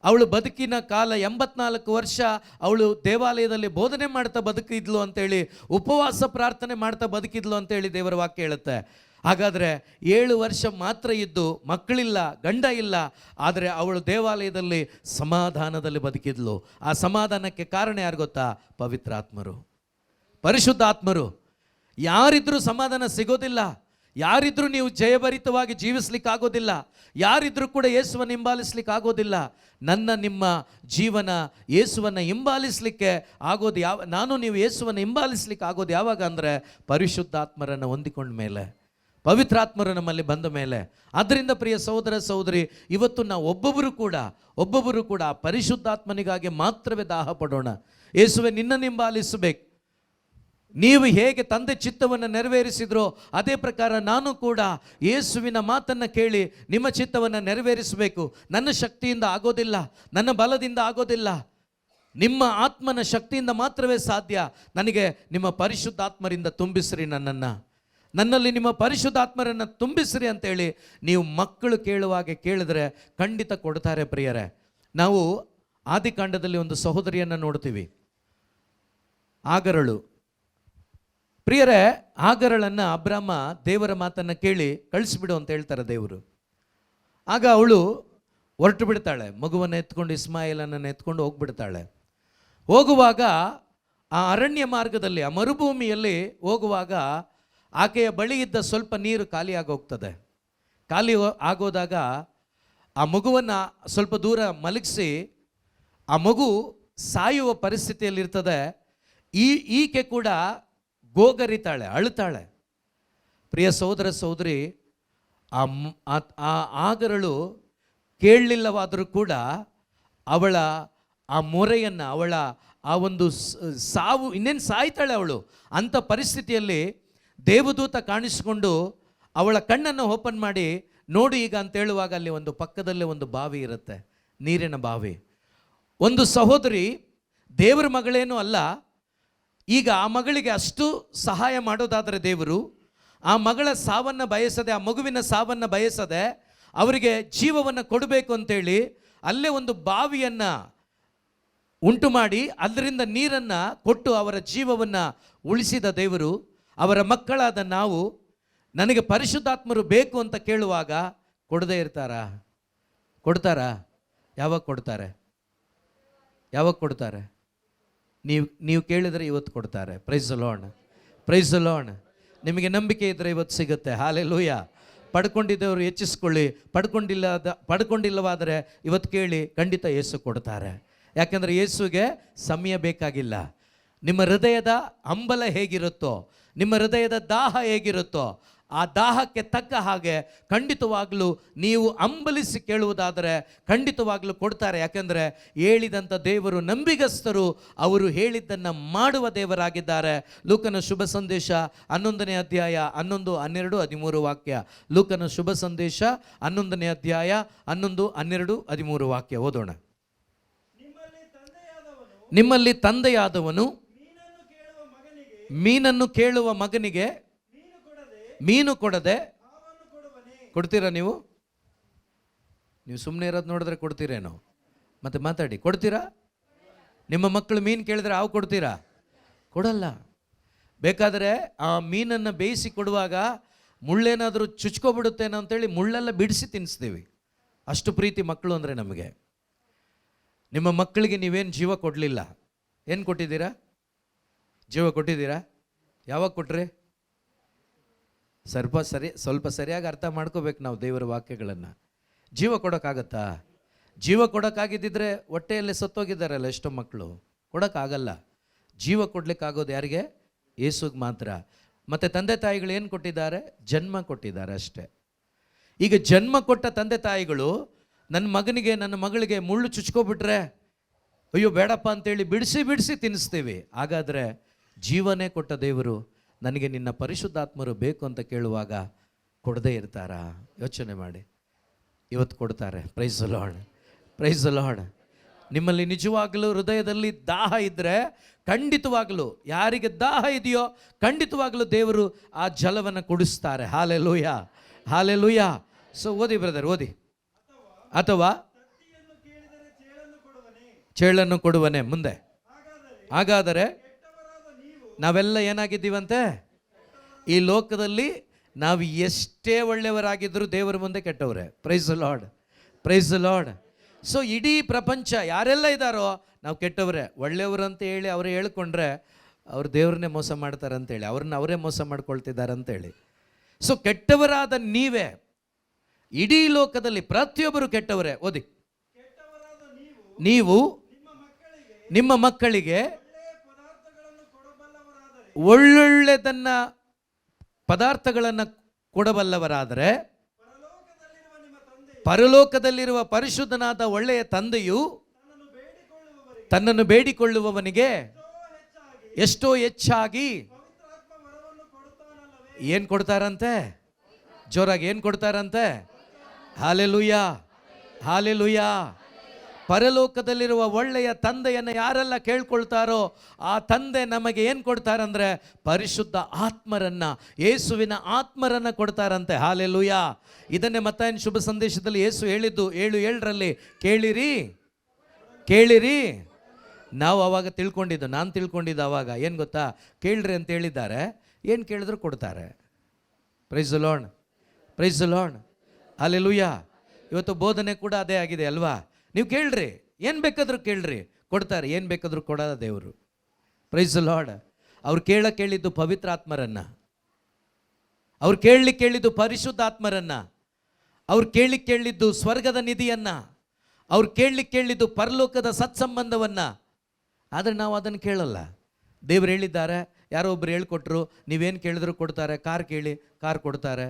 ಅವಳು ಬದುಕಿನ ಕಾಲ 84 ವರ್ಷ ಅವಳು ದೇವಾಲಯದಲ್ಲಿ ಬೋಧನೆ ಮಾಡ್ತಾ ಬದುಕಿದ್ಲು ಅಂತೇಳಿ, ಉಪವಾಸ ಪ್ರಾರ್ಥನೆ ಮಾಡ್ತಾ ಬದುಕಿದ್ಲು ಅಂತೇಳಿ ದೇವರ ವಾಕ್ಯ ಹೇಳುತ್ತೆ. ಹಾಗಾದರೆ 7 ವರ್ಷ ಮಾತ್ರ ಇದ್ದು ಮಕ್ಕಳಿಲ್ಲ, ಗಂಡ ಇಲ್ಲ, ಆದರೆ ಅವಳು ದೇವಾಲಯದಲ್ಲಿ ಸಮಾಧಾನದಲ್ಲಿ ಬದುಕಿದ್ಲು. ಆ ಸಮಾಧಾನಕ್ಕೆ ಕಾರಣ ಯಾರು ಗೊತ್ತಾ? ಪವಿತ್ರಾತ್ಮರು, ಪರಿಶುದ್ಧಾತ್ಮರು. ಯಾರಿದ್ರೂ ಸಮಾಧಾನ ಸಿಗೋದಿಲ್ಲ, ಯಾರಿದ್ರೂ ನೀವು ಜಯಭರಿತವಾಗಿ ಜೀವಿಸ್ಲಿಕ್ಕೆ ಆಗೋದಿಲ್ಲ, ಯಾರಿದ್ರೂ ಕೂಡ ಯೇಸುವನ್ನು ಹಿಂಬಾಲಿಸ್ಲಿಕ್ಕೆ ಆಗೋದಿಲ್ಲ. ನಿಮ್ಮ ಜೀವನ ಯೇಸುವನ್ನು ಹಿಂಬಾಲಿಸಲಿಕ್ಕೆ ಆಗೋದು ನೀವು ಯೇಸುವನ್ನು ಹಿಂಬಾಲಿಸ್ಲಿಕ್ಕೆ ಆಗೋದು ಯಾವಾಗ ಅಂದರೆ ಪರಿಶುದ್ಧಾತ್ಮರನ್ನು ಹೊಂದಿಕೊಂಡ ಮೇಲೆ, ಪವಿತ್ರಾತ್ಮರು ನಮ್ಮಲ್ಲಿ ಬಂದ ಮೇಲೆ. ಆದ್ದರಿಂದ ಪ್ರಿಯ ಸಹೋದರ ಸಹೋದರಿ, ಇವತ್ತು ನಾವು ಒಬ್ಬೊಬ್ಬರು ಕೂಡ ಪರಿಶುದ್ಧಾತ್ಮನಿಗಾಗಿ ಮಾತ್ರವೇ ದಾಹ ಪಡೋಣ. ಯೇಸುವೆ, ನಿನ್ನನ್ನು ಹಿಂಬಾಲಿಸಬೇಕು. ನೀವು ಹೇಗೆ ತಂದೆ ಚಿತ್ತವನ್ನು ನೆರವೇರಿಸಿದ್ರೋ ಅದೇ ಪ್ರಕಾರ ನಾನು ಕೂಡ ಯೇಸುವಿನ ಮಾತನ್ನು ಕೇಳಿ ನಿಮ್ಮ ಚಿತ್ತವನ್ನು ನೆರವೇರಿಸಬೇಕು. ನನ್ನ ಶಕ್ತಿಯಿಂದ ಆಗೋದಿಲ್ಲ, ನನ್ನ ಬಲದಿಂದ ಆಗೋದಿಲ್ಲ, ನಿಮ್ಮ ಆತ್ಮನ ಶಕ್ತಿಯಿಂದ ಮಾತ್ರವೇ ಸಾಧ್ಯ. ನನಗೆ ನಿಮ್ಮ ಪರಿಶುದ್ಧಾತ್ಮರಿಂದ ತುಂಬಿಸ್ರಿ, ನನ್ನಲ್ಲಿ ನಿಮ್ಮ ಪರಿಶುದ್ಧಾತ್ಮರನ್ನು ತುಂಬಿಸ್ರಿ ಅಂತೇಳಿ ನೀವು ಮಕ್ಕಳು ಕೇಳುವಾಗೆ ಕೇಳಿದ್ರೆ ಖಂಡಿತ ಕೊಡ್ತಾರೆ. ಪ್ರಿಯರೇ, ನಾವು ಆದಿಕಾಂಡದಲ್ಲಿ ಒಂದು ಸಹೋದರಿಯನ್ನು ನೋಡ್ತೀವಿ, ಆಗರಳು. ಪ್ರಿಯರೇ, ಆಗರಳನ್ನು ಅಬ್ರಾಮ ದೇವರ ಮಾತನ್ನು ಕೇಳಿ ಕಳಿಸ್ಬಿಡು ಅಂತ ಹೇಳ್ತಾರೆ ದೇವರು. ಆಗ ಅವಳು ಹೊರಟು ಬಿಡ್ತಾಳೆ, ಮಗುವನ್ನು ಎತ್ಕೊಂಡು, ಇಸ್ಮಾಯಿಲನನ್ನು ಎತ್ಕೊಂಡು ಹೋಗ್ಬಿಡ್ತಾಳೆ. ಹೋಗುವಾಗ ಆ ಅರಣ್ಯ ಮಾರ್ಗದಲ್ಲಿ, ಆ ಮರುಭೂಮಿಯಲ್ಲಿ ಹೋಗುವಾಗ ಆಕೆಯ ಬಳಿ ಇದ್ದ ಸ್ವಲ್ಪ ನೀರು ಖಾಲಿಯಾಗೋಗ್ತದೆ. ಖಾಲಿ ಆಗೋದಾಗ ಆ ಮಗುವನ್ನು ಸ್ವಲ್ಪ ದೂರ ಮಲಗಿಸಿ ಆ ಮಗು ಸಾಯುವ ಪರಿಸ್ಥಿತಿಯಲ್ಲಿರ್ತದೆ. ಈಕೆ ಕೂಡ ಗೋಗರಿತಾಳೆ, ಅಳುತ್ತಾಳೆ. ಪ್ರಿಯ ಸಹೋದರ ಸಹೋದರಿ, ಆ ಆಗರಳು ಕೇಳಲಿಲ್ಲವಾದರೂ ಕೂಡ ಅವಳ ಆ ಮೊರೆಯನ್ನು, ಅವಳ ಆ ಒಂದು ಸಾವು, ಇನ್ನೇನು ಸಾಯ್ತಾಳೆ ಅವಳು. ಅಂಥ ಪರಿಸ್ಥಿತಿಯಲ್ಲಿ ದೇವದೂತ ಕಾಣಿಸಿಕೊಂಡು ಅವಳ ಕಣ್ಣನ್ನು ಓಪನ್ ಮಾಡಿ ನೋಡಿ ಈಗ ಅಂತ ಹೇಳುವಾಗ ಅಲ್ಲಿ ಒಂದು ಪಕ್ಕದಲ್ಲೇ ಒಂದು ಬಾವಿ ಇರುತ್ತೆ, ನೀರಿನ ಬಾವಿ. ಒಂದು ಸಹೋದರಿ ದೇವರ ಮಗಳೇನೂ ಅಲ್ಲ, ಈಗ ಆ ಮಗಳಿಗೆ ಅಷ್ಟು ಸಹಾಯ ಮಾಡೋದಾದರೆ ದೇವರು ಆ ಮಗಳ ಸಾವನ್ನು ಬಯಸದೆ, ಆ ಮಗುವಿನ ಸಾವನ್ನು ಬಯಸದೆ ಅವರಿಗೆ ಜೀವವನ್ನು ಕೊಡಬೇಕು ಅಂತೇಳಿ ಅಲ್ಲೇ ಒಂದು ಬಾವಿಯನ್ನು ಉಂಟು ಮಾಡಿ ಅದರಿಂದ ನೀರನ್ನು ಕೊಟ್ಟು ಅವರ ಜೀವವನ್ನು ಉಳಿಸಿದ ದೇವರು, ಅವರ ಮಕ್ಕಳಾದ ನಾವು ನನಗೆ ಪರಿಶುದ್ಧಾತ್ಮರು ಬೇಕು ಅಂತ ಕೇಳುವಾಗ ಕೊಡದೇ ಇರ್ತಾರಾ? ಕೊಡ್ತಾರಾ? ಯಾವಾಗ ಕೊಡ್ತಾರೆ? ಯಾವಾಗ ಕೊಡ್ತಾರೆ? ನೀವು ಕೇಳಿದರೆ ಇವತ್ತು ಕೊಡ್ತಾರೆ. Price the Lord, praise the lord. ನಿಮಗೆ ನಂಬಿಕೆ ಇದ್ದರೆ ಇವತ್ತು ಸಿಗುತ್ತೆ. ಹಾಲೆಲೂಯ. ಪಡ್ಕೊಂಡಿದ್ದವರು ಹೆಚ್ಚಿಸ್ಕೊಳ್ಳಿ, ಪಡ್ಕೊಂಡಿಲ್ಲವಾದರೆ ಇವತ್ತು ಕೇಳಿ, ಖಂಡಿತ ಯೇಸು ಕೊಡ್ತಾರೆ. ಯಾಕೆಂದರೆ ಯೇಸುಗೆ ಸಮಯ ಬೇಕಾಗಿಲ್ಲ. ನಿಮ್ಮ ಹೃದಯದ ಹಂಬಲ ಹೇಗಿರುತ್ತೋ, ನಿಮ್ಮ ಹೃದಯದ ದಾಹ ಹೇಗಿರುತ್ತೋ, ಆ ದಾಹಕ್ಕೆ ತಕ್ಕ ಹಾಗೆ ಖಂಡಿತವಾಗಲೂ ನೀವು ಹಂಬಲಿಸಿ ಕೇಳುವುದಾದರೆ ಖಂಡಿತವಾಗಲೂ ಕೊಡ್ತಾರೆ. ಯಾಕೆಂದರೆ ಹೇಳಿದಂಥ ದೇವರು ನಂಬಿಗಸ್ತರು, ಅವರು ಹೇಳಿದ್ದನ್ನು ಮಾಡುವ ದೇವರಾಗಿದ್ದಾರೆ. ಲೂಕನ ಶುಭ ಸಂದೇಶ 11ನೇ ಅಧ್ಯಾಯ 11, 12, 13 ವಾಕ್ಯ. ಲೂಕನ ಶುಭ ಸಂದೇಶ 11ನೇ ಅಧ್ಯಾಯ 11, 12, 13 ವಾಕ್ಯ ಓದೋಣ. ನಿಮ್ಮಲ್ಲಿ ತಂದೆಯಾದವನು ಮೀನನ್ನು ಕೇಳುವ ಮಗನಿಗೆ ಮೀನು ಕೊಡದೆ ಕೊಡ್ತೀರಾ? ನೀವು ಸುಮ್ಮನೆ ಇರೋದು ನೋಡಿದ್ರೆ ಕೊಡ್ತೀರೇನೋ? ಮತ್ತೆ ಮಾತಾಡಿ, ಕೊಡ್ತೀರಾ? ನಿಮ್ಮ ಮಕ್ಕಳು ಮೀನು ಕೇಳಿದ್ರೆ ಹಾವು ಕೊಡ್ತೀರಾ? ಕೊಡಲ್ಲ. ಬೇಕಾದರೆ ಆ ಮೀನನ್ನು ಬೇಯಿಸಿ ಕೊಡುವಾಗ ಮುಳ್ಳೇನಾದರೂ ಚುಚ್ಕೊಬಿಡುತ್ತೇನೋ ಅಂತೇಳಿ ಮುಳ್ಳೆಲ್ಲ ಬಿಡಿಸಿ ತಿನ್ನಿಸ್ತೀವಿ. ಅಷ್ಟು ಪ್ರೀತಿ ಮಕ್ಕಳು ಅಂದರೆ ನಮಗೆ. ನಿಮ್ಮ ಮಕ್ಕಳಿಗೆ ನೀವೇನು ಜೀವ ಕೊಡಲಿಲ್ಲ, ಏನು ಕೊಟ್ಟಿದ್ದೀರಾ? ಜೀವ ಕೊಟ್ಟಿದ್ದೀರಾ? ಯಾವಾಗ ಕೊಟ್ರಿ? ಸ್ವಲ್ಪ ಸರಿಯಾಗಿ ಅರ್ಥ ಮಾಡ್ಕೋಬೇಕು ನಾವು ದೇವರ ವಾಕ್ಯಗಳನ್ನು. ಜೀವ ಕೊಡೋಕ್ಕಾಗತ್ತಾ? ಜೀವ ಕೊಡೋಕ್ಕಾಗಿದ್ದಿದ್ರೆ ಹೊಟ್ಟೆಯಲ್ಲಿ ಸತ್ತೋಗಿದ್ದಾರಲ್ಲ ಎಷ್ಟೋ ಮಕ್ಕಳು. ಕೊಡೋಕ್ಕಾಗಲ್ಲ. ಜೀವ ಕೊಡ್ಲಿಕ್ಕಾಗೋದು ಯಾರಿಗೆ? ಯೇಸುಗೆ ಮಾತ್ರ. ಮತ್ತು ತಂದೆ ತಾಯಿಗಳು ಏನು ಕೊಟ್ಟಿದ್ದಾರೆ? ಜನ್ಮ ಕೊಟ್ಟಿದ್ದಾರೆ ಅಷ್ಟೇ. ಈಗ ಜನ್ಮ ಕೊಟ್ಟ ತಂದೆ ತಾಯಿಗಳು ನನ್ನ ಮಗನಿಗೆ ನನ್ನ ಮಗಳಿಗೆ ಮುಳ್ಳು ಚುಚ್ಕೊಬಿಟ್ರೆ ಅಯ್ಯೋ ಬೇಡಪ್ಪ ಅಂತೇಳಿ ಬಿಡಿಸಿ ತಿನ್ನಿಸ್ತೀವಿ. ಹಾಗಾದರೆ ಜೀವನೇ ಕೊಟ್ಟ ದೇವರು ನನಗೆ ನಿನ್ನ ಪರಿಶುದ್ಧಾತ್ಮರು ಬೇಕು ಅಂತ ಕೇಳುವಾಗ ಕೊಡದೇ ಇರ್ತಾರಾ? ಯೋಚನೆ ಮಾಡಿ. ಇವತ್ತು ಕೊಡ್ತಾರೆ. Price the Lord, praise the lord. ನಿಮ್ಮಲ್ಲಿ ನಿಜವಾಗಲೂ ಹೃದಯದಲ್ಲಿ ದಾಹ ಇದ್ದರೆ ಖಂಡಿತವಾಗಲೂ, ಯಾರಿಗೆ ದಾಹ ಇದೆಯೋ ಖಂಡಿತವಾಗಲೂ ದೇವರು ಆ ಜಲವನ್ನು ಕುಡಿಸ್ತಾರೆ. Hallelujah, hallelujah. ಸೊ ಓದಿ ಬ್ರದರ್, ಓದಿ. ಅಥವಾ ಚೇಳನ್ನು ಕೊಡುವನೆ. ಮುಂದೆ, ಹಾಗಾದರೆ ನಾವೆಲ್ಲ ಏನಾಗಿದ್ದೀವಂತೆ? ಈ ಲೋಕದಲ್ಲಿ ನಾವು ಎಷ್ಟೇ ಒಳ್ಳೆಯವರಾಗಿದ್ದರೂ ದೇವರ ಮುಂದೆ ಕೆಟ್ಟವ್ರೆ. Praise the Lord, praise the Lord. So ಇಡೀ ಪ್ರಪಂಚ ಯಾರೆಲ್ಲ ಇದ್ದಾರೋ ನಾವು ಕೆಟ್ಟವ್ರೆ. ಒಳ್ಳೆಯವರು ಅಂತ ಹೇಳಿ ಅವರೇ ಹೇಳ್ಕೊಂಡ್ರೆ ಅವ್ರು ದೇವ್ರನ್ನೇ ಮೋಸ ಮಾಡ್ತಾರಂತೇಳಿ, ಅವರೇ ಮೋಸ ಮಾಡ್ಕೊಳ್ತಿದ್ದಾರೆ ಅಂತೇಳಿ. ಸೊ ಕೆಟ್ಟವರಾದ ನೀವೇ, ಇಡೀ ಲೋಕದಲ್ಲಿ ಪ್ರತಿಯೊಬ್ಬರು ಕೆಟ್ಟವರೇ. ಓದಿ. ನೀವು ನಿಮ್ಮ ಮಕ್ಕಳಿಗೆ ಒಳ್ಳೊಳ್ಳೆದನ್ನ ಪದಾರ್ಥಗಳನ್ನು ಕೊಡಬಲ್ಲವರಾದರೆ ಪರಲೋಕದಲ್ಲಿರುವ ಪರಿಶುದ್ಧನಾದ ಒಳ್ಳೆಯ ತಂದೆಯು ತನ್ನನ್ನು ಬೇಡಿಕೊಳ್ಳುವವನಿಗೆ ಎಷ್ಟೋ ಹೆಚ್ಚಾಗಿ ಏನು ಕೊಡ್ತಾರಂತೆ? ಜೋರಾಗಿ ಏನು ಕೊಡ್ತಾರಂತೆ? Hallelujah, hallelujah. ಪರಲೋಕದಲ್ಲಿರುವ ಒಳ್ಳೆಯ ತಂದೆಯನ್ನು ಯಾರೆಲ್ಲ ಕೇಳ್ಕೊಳ್ತಾರೋ ಆ ತಂದೆ ನಮಗೆ ಏನು ಕೊಡ್ತಾರಂದರೆ ಪರಿಶುದ್ಧ ಆತ್ಮರನ್ನು, ಯೇಸುವಿನ ಆತ್ಮರನ್ನು ಕೊಡ್ತಾರಂತೆ. ಹಾಲೆಲೂಯ. ಇದನ್ನೇ ಮತ್ತಾಯನ ಶುಭ ಸಂದೇಶದಲ್ಲಿ ಯೇಸು ಹೇಳಿದ್ದು 7:7 ಕೇಳಿರಿ, ಕೇಳಿರಿ. ನಾವು ಅವಾಗ ನಾನು ತಿಳ್ಕೊಂಡಿದ್ದು ಅವಾಗ ಏನು ಗೊತ್ತಾ? ಕೇಳ್ರಿ ಅಂತ ಹೇಳಿದ್ದಾರೆ. ಏನು ಕೇಳಿದ್ರು ಕೊಡ್ತಾರೆ. Price the Lord, praise the lord, hallelujah. ಇವತ್ತು ಬೋಧನೆ ಕೂಡ ಅದೇ ಆಗಿದೆ ಅಲ್ವಾ? ನೀವು ಕೇಳ್ರಿ, ಏನು ಬೇಕಾದರೂ ಕೇಳ್ರಿ, ಕೊಡ್ತಾರೆ. ಏನು ಬೇಕಾದರೂ ಕೊಡೋದ ದೇವರು. Price the lord. ಅವ್ರು ಕೇಳಿದ್ದು ಪವಿತ್ರಾತ್ಮರನ್ನು, ಅವ್ರು ಕೇಳಿದ್ದು ಪರಿಶುದ್ಧಾತ್ಮರನ್ನು, ಅವ್ರು ಕೇಳಿದ್ದು ಸ್ವರ್ಗದ ನಿಧಿಯನ್ನು, ಅವ್ರು ಕೇಳಿದ್ದು ಪರಲೋಕದ ಸತ್ಸಂಬಂಧವನ್ನು. ಆದರೆ ನಾವು ಅದನ್ನು ಕೇಳಲ್ಲ. ದೇವರು ಹೇಳಿದ್ದಾರೆ, ಯಾರೋ ಒಬ್ರು ಹೇಳ್ಕೊಟ್ರು, ನೀವೇನು ಕೇಳಿದ್ರು ಕೊಡ್ತಾರೆ. ಕಾರ್ ಕೇಳಿ ಕಾರ್ ಕೊಡ್ತಾರೆ,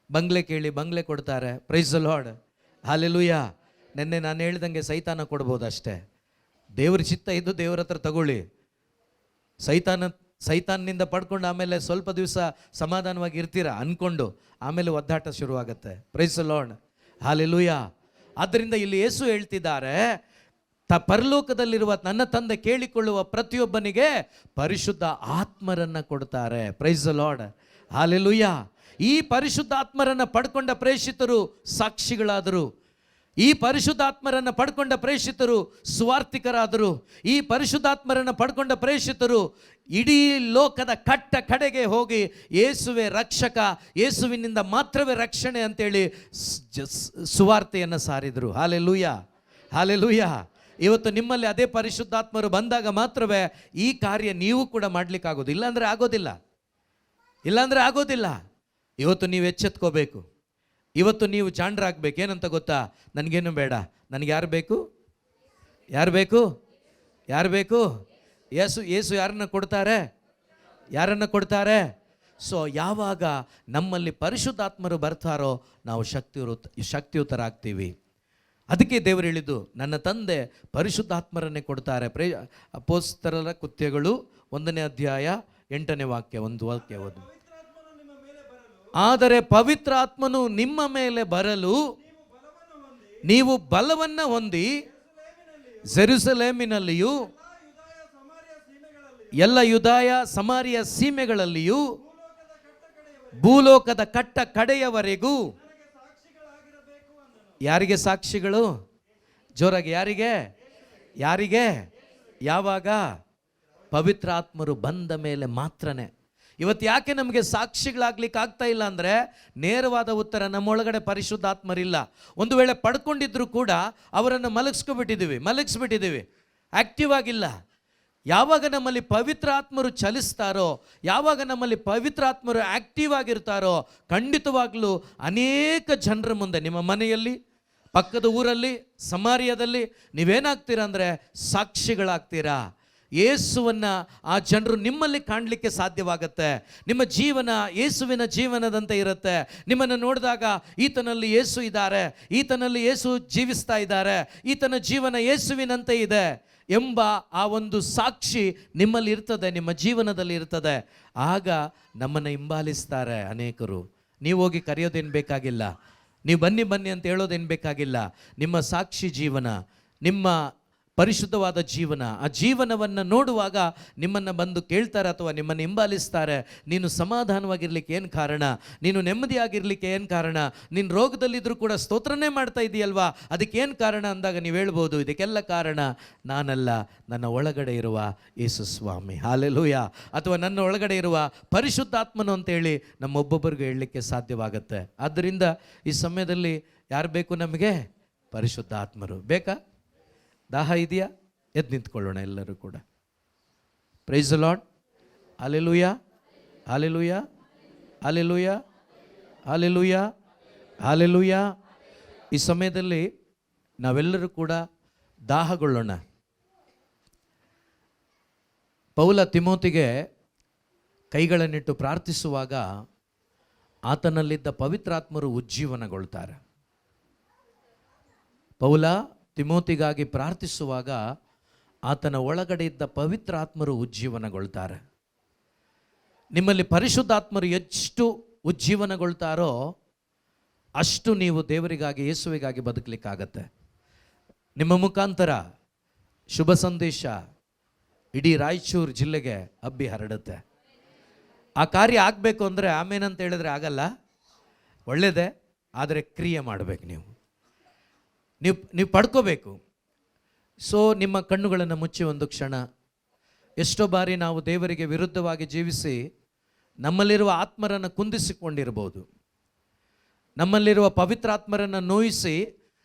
ಬಂಗ್ಲೆ ಕೇಳಿ ಬಂಗ್ಲೆ ಕೊಡ್ತಾರೆ. Price the lord, hallelujah. ನೆನ್ನೆ ನಾನು ಹೇಳ್ದಂಗೆ ಸೈತಾನ ಕೊಡ್ಬೋದು ಅಷ್ಟೇ. ದೇವ್ರ ಚಿತ್ತ ಇದ್ದು ದೇವ್ರ ಹತ್ರ ತಗೊಳ್ಳಿ. ಸೈತಾನ್ನಿಂದ ಪಡ್ಕೊಂಡು ಆಮೇಲೆ ಸ್ವಲ್ಪ ದಿವಸ ಸಮಾಧಾನವಾಗಿ ಇರ್ತೀರಾ ಅಂದ್ಕೊಂಡು ಆಮೇಲೆ ಒದ್ದಾಟ ಶುರುವಾಗುತ್ತೆ. Price the lord, hallelujah. ಆದ್ದರಿಂದ ಇಲ್ಲಿ ಯೇಸು ಹೇಳ್ತಿದ್ದಾರೆ, ಪರಲೋಕದಲ್ಲಿರುವ ನನ್ನ ತಂದೆ ಕೇಳಿಕೊಳ್ಳುವ ಪ್ರತಿಯೊಬ್ಬನಿಗೆ ಪರಿಶುದ್ಧ ಆತ್ಮರನ್ನ ಕೊಡ್ತಾರೆ. Price the Lord, hallelujah. ಈ ಪರಿಶುದ್ಧಾತ್ಮರನ್ನ ಪಡ್ಕೊಂಡ ಪ್ರೇಷಿತರು ಸಾಕ್ಷಿಗಳಾದರು. ಈ ಪರಿಶುದ್ಧಾತ್ಮರನ್ನ ಪಡ್ಕೊಂಡ ಪ್ರೇಷಿತರು ಸುವಾರ್ತಿಕರಾದರು. ಈ ಪರಿಶುದ್ಧಾತ್ಮರನ್ನ ಪಡ್ಕೊಂಡ ಪ್ರೇಷಿತರು ಇಡೀ ಲೋಕದ ಕಟ್ಟ ಕಡೆಗೆ ಹೋಗಿ ಯೇಸುವೆ ರಕ್ಷಕ, ಯೇಸುವಿನಿಂದ ಮಾತ್ರವೇ ರಕ್ಷಣೆ ಅಂತೇಳಿ ಸುವಾರ್ತೆಯನ್ನು ಸಾರಿದರು. Hallelujah, hallelujah. ಇವತ್ತು ನಿಮ್ಮಲ್ಲಿ ಅದೇ ಪರಿಶುದ್ಧಾತ್ಮರು ಬಂದಾಗ ಮಾತ್ರವೇ ಈ ಕಾರ್ಯ ನೀವು ಕೂಡ ಮಾಡಲಿಕ್ಕಾಗೋದು, ಇಲ್ಲಾಂದರೆ ಆಗೋದಿಲ್ಲ, ಇಲ್ಲಾಂದರೆ ಆಗೋದಿಲ್ಲ. ಇವತ್ತು ನೀವು ಎಚ್ಚೆತ್ಕೋಬೇಕು. ಇವತ್ತು ನೀವು ಜಾಣರಾಗಬೇಕು. ಏನಂತ ಗೊತ್ತಾ? ನನಗೇನು ಬೇಡ, ನನಗೆ ಯಾರು ಬೇಕು? ಯಾರು ಬೇಕು? ಯಾರು ಬೇಕು? ಯೇಸು ಯಾರನ್ನ ಕೊಡ್ತಾರೆ? ಯಾರನ್ನು ಕೊಡ್ತಾರೆ? ಸೊ ಯಾವಾಗ ನಮ್ಮಲ್ಲಿ ಪರಿಶುದ್ಧಾತ್ಮರು ಬರ್ತಾರೋ ನಾವು ಶಕ್ತಿಯುತರಾಗ್ತೀವಿ. ಅದಕ್ಕೆ ದೇವರು ಹೇಳಿದ್ದು, ನನ್ನ ತಂದೆ ಪರಿಶುದ್ಧಾತ್ಮರನ್ನೇ ಕೊಡ್ತಾರೆ. ಅಪೊಸ್ತಲರ ಕೃತ್ಯಗಳು 1ನೇ ಅಧ್ಯಾಯ 8ನೇ ವಾಕ್ಯ, ಒಂದು ವಾಕ್ಯ ಓದು. ಆದರೆ ಪವಿತ್ರಾತ್ಮನು ನಿಮ್ಮ ಮೇಲೆ ಬರಲು ನೀವು ಬಲವನ್ನು ಹೊಂದಿ ಜೆರುಸಲೇಮಿನಲ್ಲಿಯೂ ಎಲ್ಲ ಯೂದಾಯ ಸಮಾರ್ಯ ಸೀಮೆಗಳಲ್ಲಿಯೂ ಭೂಲೋಕದ ಕಟ್ಟ ಕಡೆಯವರೆಗೂ. ಯಾರಿಗೆ ಸಾಕ್ಷಿಗಳು? ಜೋರಾಗಿ, ಯಾರಿಗೆ? ಯಾರಿಗೆ? ಯಾವಾಗ? ಪವಿತ್ರಾತ್ಮರು ಬಂದ ಮೇಲೆ ಮಾತ್ರನೇ. ಇವತ್ತು ಯಾಕೆ ನಮಗೆ ಸಾಕ್ಷಿಗಳಾಗ್ಲಿಕ್ಕೆ ಆಗ್ತಾ ಇಲ್ಲ ಅಂದರೆ ನೇರವಾದ ಉತ್ತರ, ನಮ್ಮೊಳಗಡೆ ಪರಿಶುದ್ಧಾತ್ಮರಿಲ್ಲ. ಒಂದು ವೇಳೆ ಪಡ್ಕೊಂಡಿದ್ರು ಕೂಡ ಅವರನ್ನು ಮಲಗಿಸ್ಬಿಟ್ಟಿದ್ದೀವಿ, ಆಕ್ಟಿವ್ ಆಗಿಲ್ಲ. ಯಾವಾಗ ನಮ್ಮಲ್ಲಿ ಪವಿತ್ರಾತ್ಮರು ಚಲಿಸ್ತಾರೋ, ಯಾವಾಗ ನಮ್ಮಲ್ಲಿ ಪವಿತ್ರಾತ್ಮರು ಆಕ್ಟಿವ್ ಆಗಿರ್ತಾರೋ, ಖಂಡಿತವಾಗ್ಲೂ ಅನೇಕ ಜನರ ಮುಂದೆ, ನಿಮ್ಮ ಮನೆಯಲ್ಲಿ, ಪಕ್ಕದ ಊರಲ್ಲಿ, ಸಮಾರ್ಯದಲ್ಲಿ ನೀವೇನಾಗ್ತೀರಾ ಅಂದರೆ ಸಾಕ್ಷಿಗಳಾಗ್ತೀರಾ. ಯೇಸುವನ್ನು ಆ ಜನರು ನಿಮ್ಮಲ್ಲಿ ಕಾಣಲಿಕ್ಕೆ ಸಾಧ್ಯವಾಗುತ್ತೆ. ನಿಮ್ಮ ಜೀವನ ಯೇಸುವಿನ ಜೀವನದಂತೆ ಇರುತ್ತೆ. ನಿಮ್ಮನ್ನು ನೋಡಿದಾಗ ಈತನಲ್ಲಿ ಯೇಸು ಇದ್ದಾರೆ, ಈತನಲ್ಲಿ ಯೇಸು ಜೀವಿಸ್ತಾ ಇದ್ದಾರೆ, ಈತನ ಜೀವನ ಯೇಸುವಿನಂತೆ ಇದೆ ಎಂಬ ಆ ಒಂದು ಸಾಕ್ಷಿ ನಿಮ್ಮಲ್ಲಿ ಇರ್ತದೆ, ನಿಮ್ಮ ಜೀವನದಲ್ಲಿ ಇರ್ತದೆ. ಆಗ ನಮ್ಮನ್ನು ಹಿಂಬಾಲಿಸ್ತಾರೆ ಅನೇಕರು. ನೀವು ಹೋಗಿ ಕರೆಯೋದೇನು ಬೇಕಾಗಿಲ್ಲ, ನೀವು ಬನ್ನಿ ಅಂತ ಹೇಳೋದೇನು ಬೇಕಾಗಿಲ್ಲ. ನಿಮ್ಮ ಸಾಕ್ಷಿ ಜೀವನ, ನಿಮ್ಮ ಪರಿಶುದ್ಧವಾದ ಜೀವನ, ಆ ಜೀವನವನ್ನು ನೋಡುವಾಗ ನಿಮ್ಮನ್ನು ಬಂದು ಕೇಳ್ತಾರೆ ಅಥವಾ ನಿಮ್ಮನ್ನು ಹಿಂಬಾಲಿಸ್ತಾರೆ. ನೀನು ಸಮಾಧಾನವಾಗಿರ್ಲಿಕ್ಕೆ ಏನು ಕಾರಣ? ನೀನು ನೆಮ್ಮದಿಯಾಗಿರ್ಲಿಕ್ಕೆ ಏನು ಕಾರಣ? ನೀನು ರೋಗದಲ್ಲಿದ್ದರೂ ಕೂಡ ಸ್ತೋತ್ರನೇ ಮಾಡ್ತಾ ಇದೆಯಲ್ವಾ, ಅದಕ್ಕೇನು ಕಾರಣ ಅಂದಾಗ ನೀವು ಹೇಳ್ಬೋದು, ಇದಕ್ಕೆಲ್ಲ ಕಾರಣ ನಾನಲ್ಲ, ನನ್ನ ಒಳಗಡೆ ಇರುವ ಯೇಸು ಸ್ವಾಮಿ, ಹಲ್ಲೆಲೂಯಾ, ಅಥವಾ ನನ್ನ ಒಳಗಡೆ ಇರುವ ಪರಿಶುದ್ಧಾತ್ಮನು ಅಂತೇಳಿ ನಮ್ಮೊಬ್ಬೊಬ್ಬರಿಗೂ ಹೇಳಲಿಕ್ಕೆ ಸಾಧ್ಯವಾಗುತ್ತೆ. ಆದ್ದರಿಂದ ಈ ಸಮಯದಲ್ಲಿ ಯಾರು ಬೇಕು ನಮಗೆ? ಪರಿಶುದ್ಧಾತ್ಮರು ಬೇಕಾ? ದಾಹ ಇದೆಯಾ? ಎದ್ದು ನಿಂತ್ಕೊಳ್ಳೋಣ ಎಲ್ಲರೂ ಕೂಡ. Price the Lord, hallelujah, hallelujah, hallelujah, hallelujah, hallelujah. ಈ ಸಮಯದಲ್ಲಿ ನಾವೆಲ್ಲರೂ ಕೂಡ ದಾಹಗೊಳ್ಳೋಣ. ಪೌಲ ತಿಮೋತಿಗೆ ಕೈಗಳನ್ನಿಟ್ಟು ಪ್ರಾರ್ಥಿಸುವಾಗ ಆತನಲ್ಲಿದ್ದ ಪವಿತ್ರಾತ್ಮರು ಉಜ್ಜೀವನಗೊಳ್ತಾರೆ. ಪೌಲ ತಿಮೋತಿಗಾಗಿ ಪ್ರಾರ್ಥಿಸುವಾಗ ಆತನ ಒಳಗಡೆ ಇದ್ದ ಪವಿತ್ರಾತ್ಮರು ಉಜ್ಜೀವನಗೊಳ್ತಾರೆ. ನಿಮ್ಮಲ್ಲಿ ಪರಿಶುದ್ಧಾತ್ಮರು ಎಷ್ಟು ಉಜ್ಜೀವನಗೊಳ್ತಾರೋ ಅಷ್ಟು ನೀವು ದೇವರಿಗಾಗಿ, ಯೇಸುವಿಗಾಗಿ ಬದುಕಲಿಕ್ಕಾಗತ್ತೆ. ನಿಮ್ಮ ಮುಖಾಂತರ ಶುಭ ಸಂದೇಶ ಇಡೀ ರಾಯಚೂರು ಜಿಲ್ಲೆಗೆ ಹಬ್ಬಿ ಹರಡುತ್ತೆ. ಆ ಕಾರ್ಯ ಆಗಬೇಕು ಅಂದರೆ ಆಮೇನಂತ ಹೇಳಿದ್ರೆ ಆಗಲ್ಲ, ಒಳ್ಳೆಯದೇ, ಆದರೆ ಕ್ರಿಯೆ ಮಾಡಬೇಕು. ನೀವು ಪಡ್ಕೋಬೇಕು. ಸೊ ನಿಮ್ಮ ಕಣ್ಣುಗಳನ್ನು ಮುಚ್ಚಿ ಒಂದು ಕ್ಷಣ. ಎಷ್ಟೋ ಬಾರಿ ನಾವು ದೇವರಿಗೆ ವಿರುದ್ಧವಾಗಿ ಜೀವಿಸಿ ನಮ್ಮಲ್ಲಿರುವ ಆತ್ಮರನ್ನು ಕುಂದಿಸಿಕೊಂಡಿರ್ಬೋದು, ನಮ್ಮಲ್ಲಿರುವ ಪವಿತ್ರಾತ್ಮರನ್ನು ನೋಯಿಸಿ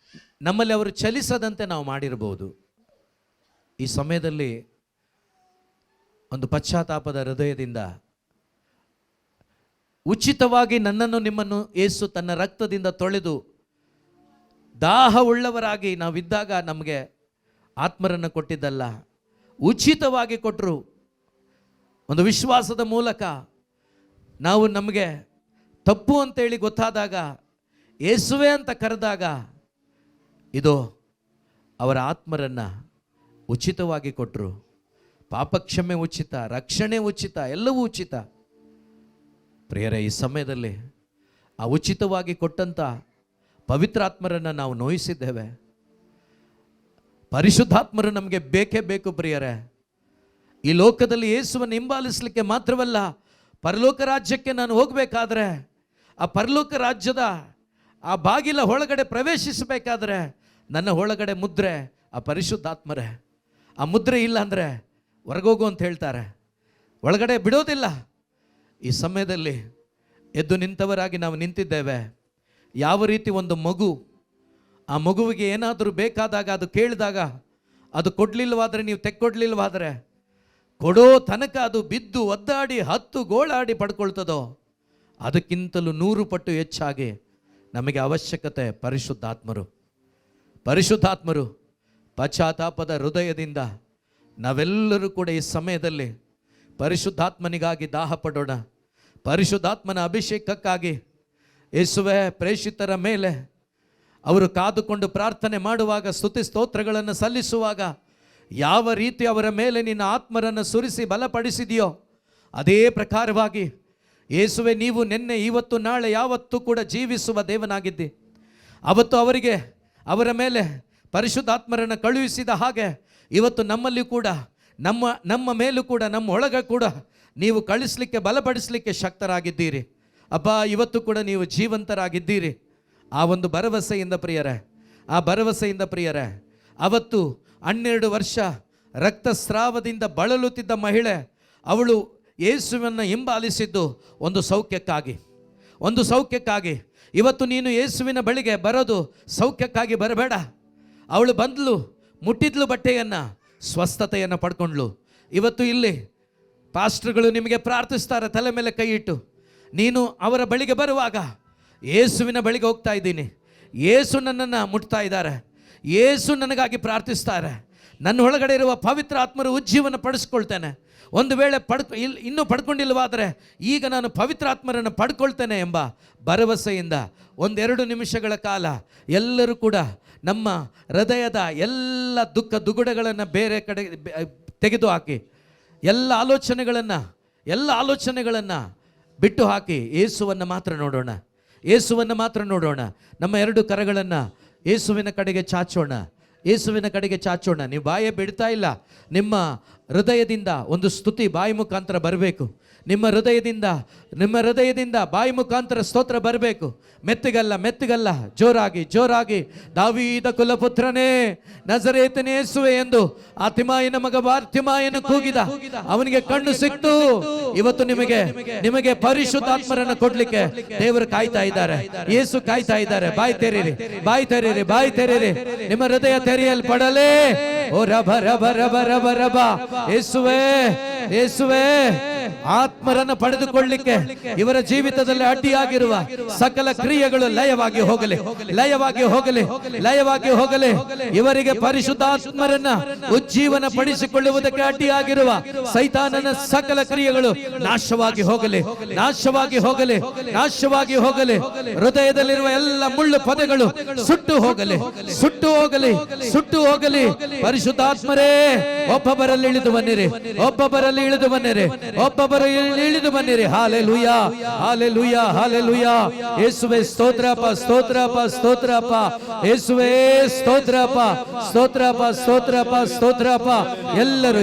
ನಮ್ಮಲ್ಲಿ ಅವರು ಚಲಿಸದಂತೆ ನಾವು ಮಾಡಿರ್ಬೋದು. ಈ ಸಮಯದಲ್ಲಿ ಒಂದು ಪಶ್ಚಾತ್ತಾಪದ ಹೃದಯದಿಂದ ಉಚಿತವಾಗಿ ನನ್ನನ್ನು ನಿಮ್ಮನ್ನು ಯೇಸು ತನ್ನ ರಕ್ತದಿಂದ ತೊಳೆದು ದಾಹವುಳ್ಳವರಾಗಿ ನಾವಿದ್ದಾಗ ನಮಗೆ ಆತ್ಮರನ್ನು ಕೊಟ್ಟಿದ್ದಲ್ಲ, ಉಚಿತವಾಗಿ ಕೊಟ್ಟರು. ಒಂದು ವಿಶ್ವಾಸದ ಮೂಲಕ ನಾವು ನಮಗೆ ತಪ್ಪು ಅಂತೇಳಿ ಗೊತ್ತಾದಾಗ ಯೇಸುವೆ ಅಂತ ಕರೆದಾಗ ಇದು ಅವರ ಆತ್ಮರನ್ನು ಉಚಿತವಾಗಿ ಕೊಟ್ಟರು. ಪಾಪಕ್ಷಮೆ ಉಚಿತ, ರಕ್ಷಣೆ ಉಚಿತ, ಎಲ್ಲವೂ ಉಚಿತ. ಪ್ರಿಯರೇ, ಈ ಸಮಯದಲ್ಲಿ ಆ ಉಚಿತವಾಗಿ ಕೊಟ್ಟಂಥ ಪವಿತ್ರಾತ್ಮರನ್ನು ನಾವು ನೋಯಿಸಿದ್ದೇವೆ. ಪರಿಶುದ್ಧಾತ್ಮರು ನಮಗೆ ಬೇಕೇ ಬೇಕು ಪ್ರಿಯರೇ. ಈ ಲೋಕದಲ್ಲಿ ಯೇಸುವನ್ನು ಹಿಂಬಾಲಿಸಲಿಕ್ಕೆ ಮಾತ್ರವಲ್ಲ, ಪರಲೋಕ ರಾಜ್ಯಕ್ಕೆ ನಾನು ಹೋಗಬೇಕಾದ್ರೆ, ಆ ಪರಲೋಕ ರಾಜ್ಯದ ಆ ಬಾಗಿಲ ಒಳಗಡೆ ಪ್ರವೇಶಿಸಬೇಕಾದ್ರೆ ನನ್ನ ಒಳಗಡೆ ಮುದ್ರೆ ಆ ಪರಿಶುದ್ಧಾತ್ಮರೇ. ಆ ಮುದ್ರೆ ಇಲ್ಲ ಅಂದರೆ ಹೊರಗೋಗು ಅಂತ ಹೇಳ್ತಾರೆ, ಒಳಗಡೆ ಬಿಡೋದಿಲ್ಲ. ಈ ಸಮಯದಲ್ಲಿ ಎದ್ದು ನಿಂತವರಾಗಿ ನಾವು ನಿಂತಿದ್ದೇವೆ. ಯಾವ ರೀತಿ ಒಂದು ಮಗು, ಆ ಮಗುವಿಗೆ ಏನಾದರೂ ಬೇಕಾದಾಗ, ಅದು ಕೇಳಿದಾಗ ಅದು ಕೊಡಲಿಲ್ಲವಾದರೆ, ನೀವು ತೆಕ್ಕೊಡ್ಲಿಲ್ಲವಾದರೆ, ಕೊಡೋ ತನಕ ಅದು ಬಿದ್ದು ಒದ್ದಾಡಿ ಹತ್ತು ಗೋಳಾಡಿ ಪಡ್ಕೊಳ್ತದೋ, ಅದಕ್ಕಿಂತಲೂ 100 ಪಟ್ಟು ಹೆಚ್ಚಾಗಿ ನಮಗೆ ಅವಶ್ಯಕತೆ ಪರಿಶುದ್ಧಾತ್ಮರು. ಪರಿಶುದ್ಧಾತ್ಮರು ಪಶ್ಚಾತ್ತಾಪದ ಹೃದಯದಿಂದ ನಾವೆಲ್ಲರೂ ಕೂಡ ಈ ಸಮಯದಲ್ಲಿ ಪರಿಶುದ್ಧಾತ್ಮನಿಗಾಗಿ ದಾಹ ಪಡೋಣ. ಪರಿಶುದ್ಧಾತ್ಮನ ಅಭಿಷೇಕಕ್ಕಾಗಿ ಯೇಸುವೆ ಪ್ರೇಷಿತರ ಮೇಲೆ ಅವರು ಕಾದುಕೊಂಡು ಪ್ರಾರ್ಥನೆ ಮಾಡುವಾಗ, ಸ್ತುತಿ ಸ್ತೋತ್ರಗಳನ್ನು ಸಲ್ಲಿಸುವಾಗ ಯಾವ ರೀತಿ ಅವರ ಮೇಲೆ ನಿನ್ನ ಆತ್ಮರನ್ನು ಸುರಿಸಿ ಬಲಪಡಿಸಿದೆಯೋ ಅದೇ ಪ್ರಕಾರವಾಗಿ ಯೇಸುವೆ ನೀವು ನಿನ್ನೆ ಇವತ್ತು ನಾಳೆ ಯಾವತ್ತೂ ಕೂಡ ಜೀವಿಸುವ ದೇವನಾಗಿದ್ದಿ. ಅವತ್ತು ಅವರಿಗೆ ಅವರ ಮೇಲೆ ಪರಿಶುದ್ಧಾತ್ಮರನ್ನು ಕಳುಹಿಸಿದ ಹಾಗೆ ಇವತ್ತು ನಮ್ಮಲ್ಲಿ ಕೂಡ ನಮ್ಮ ಮೇಲೂ ಕೂಡ ನಮ್ಮ ಒಳಗೆ ಕೂಡ ನೀವು ಕಳಿಸ್ಲಿಕ್ಕೆ ಬಲಪಡಿಸಲಿಕ್ಕೆ ಶಕ್ತರಾಗಿದ್ದೀರಿ ಅಪ್ಪ. ಇವತ್ತು ಕೂಡ ನೀವು ಜೀವಂತರಾಗಿದ್ದೀರಿ. ಆ ಒಂದು ಭರವಸೆಯಿಂದ ಪ್ರಿಯರೇ, ಆ ಭರವಸೆಯಿಂದ ಪ್ರಿಯರೇ, ಅವತ್ತು 12 ವರ್ಷ ರಕ್ತಸ್ರಾವದಿಂದ ಬಳಲುತ್ತಿದ್ದ ಮಹಿಳೆ, ಅವಳು ಯೇಸುವನ್ನು ಹಿಂಬಾಲಿಸಿದ್ದು ಒಂದು ಸೌಖ್ಯಕ್ಕಾಗಿ. ಇವತ್ತು ನೀನು ಯೇಸುವಿನ ಬಳಿಗೆ ಬರೋದು ಸೌಖ್ಯಕ್ಕಾಗಿ ಬರಬೇಡ. ಅವಳು ಬಂದ್ಲು, ಮುಟ್ಟಿದ್ಲು ಬಟ್ಟೆಯನ್ನು, ಸ್ವಸ್ಥತೆಯನ್ನು ಪಡ್ಕೊಂಡ್ಲು. ಇವತ್ತು ಇಲ್ಲಿ ಪಾಸ್ಟರ್ಗಳು ನಿಮಗೆ ಪ್ರಾರ್ಥಿಸ್ತಾರೆ ತಲೆ ಮೇಲೆ ಕೈ ಇಟ್ಟು. ನೀನು ಅವರ ಬಳಿಗೆ ಬರುವಾಗ ಯೇಸುವಿನ ಬಳಿಗೆ ಹೋಗ್ತಾ ಇದ್ದೀನಿ, ಯೇಸು ನನ್ನನ್ನು ಮುಟ್ತಾ ಇದ್ದಾರೆ, ಯೇಸು ನನಗಾಗಿ ಪ್ರಾರ್ಥಿಸ್ತಾರೆ, ನನ್ನ ಒಳಗಡೆ ಇರುವ ಪವಿತ್ರ ಆತ್ಮರು ಉಜ್ಜೀವನ ಪಡಿಸ್ಕೊಳ್ತೇನೆ. ಒಂದು ವೇಳೆ ಇನ್ನೂ ಪಡ್ಕೊಂಡಿಲ್ಲವಾದರೆ ಈಗ ನಾನು ಪವಿತ್ರ ಆತ್ಮರನ್ನು ಪಡ್ಕೊಳ್ತೇನೆ ಎಂಬ ಭರವಸೆಯಿಂದ 1-2 ನಿಮಿಷಗಳ ಕಾಲ ಎಲ್ಲರೂ ಕೂಡ ನಮ್ಮ ಹೃದಯದ ಎಲ್ಲ ದುಃಖ ದುಗುಡಗಳನ್ನು ಬೇರೆ ಕಡೆ ತೆಗೆದು ಹಾಕಿ, ಎಲ್ಲ ಆಲೋಚನೆಗಳನ್ನು ಬಿಟ್ಟು ಹಾಕಿ ಯೇಸುವನ್ನು ಮಾತ್ರ ನೋಡೋಣ. ನಮ್ಮ 2 ಕರಗಳನ್ನು ಯೇಸುವಿನ ಕಡೆಗೆ ಚಾಚೋಣ. ನೀವು ಬಾಯೇ ಬಿಡ್ತಾ ಇಲ್ಲ, ನಿಮ್ಮ ಹೃದಯದಿಂದ ಒಂದು ಸ್ತುತಿ ಬಾಯಿ ಮುಖಾಂತರ ಬರಬೇಕು. ನಿಮ್ಮ ಹೃದಯದಿಂದ ಬಾಯಿ ಮುಖಾಂತರ ಸ್ತೋತ್ರ ಬರಬೇಕು. ಮೆತ್ತಗಲ್ಲ, ಜೋರಾಗಿ ದಾವೀದ ಕುಲಪುತ್ರನೇ, ನಜರೇತನೇ ಯೇಸುವೆ ಎಂದು ಆ ತಿಮಾಯನ ಮಗ ಬಾರ್ತಿಮಾಯನು ಕೂಗಿದ. ಅವನಿಗೆ ಕಣ್ಣು ಸಿಕ್ತು. ಇವತ್ತು ನಿಮಗೆ ಪರಿಶುದ್ಧಾತ್ಮರನ್ನು ಕೊಡ್ಲಿಕ್ಕೆ ದೇವರು ಕಾಯ್ತಾ ಇದ್ದಾರೆ, ಯೇಸು ಕಾಯ್ತಾ ಇದ್ದಾರೆ. ಬಾಯಿ ತೆರೀರಿ. ನಿಮ್ಮ ಹೃದಯ ತೆರೆಯಲ್ಪಡಲೇ. ಓ ರಭ ಯೇಸುವೇ ಆತ್ಮರನ್ನು ಪಡೆದುಕೊಳ್ಳಲಿಕ್ಕೆ ಇವರ ಜೀವಿತದಲ್ಲಿ ಅಡ್ಡಿಯಾಗಿರುವ ಸಕಲ ಕ್ರಿಯೆಗಳು ಲಯವಾಗಿ ಹೋಗಲಿ. ಇವರಿಗೆ ಪರಿಶುದ್ಧಾತ್ಮರನ್ನ ಉಜ್ಜೀವನ ಪಡಿಸಿಕೊಳ್ಳುವುದಕ್ಕೆ ಅಡ್ಡಿಯಾಗಿರುವ ಸೈತಾನನ ಸಕಲ ಕ್ರಿಯೆಗಳು ನಾಶವಾಗಿ ಹೋಗಲಿ. ಹೃದಯದಲ್ಲಿರುವ ಎಲ್ಲ ಮುಳ್ಳು ಪದಗಳು ಸುಟ್ಟು ಹೋಗಲಿ. ಪರಿಶುದ್ಧಾತ್ಮರೇ, ಒಬ್ಬೊಬ್ಬರಲ್ಲಿ ಇಳಿದು ಬನ್ನಿರಿ. ಹಾಲೆಲೂಯಾ. ಯೇಸುವೇ ಸ್ತೋತ್ರಪ್ಪ. ಯೇಸುವೇ ಸ್ತೋತ್ರಪ್ಪ. ಎಲ್ಲರೂ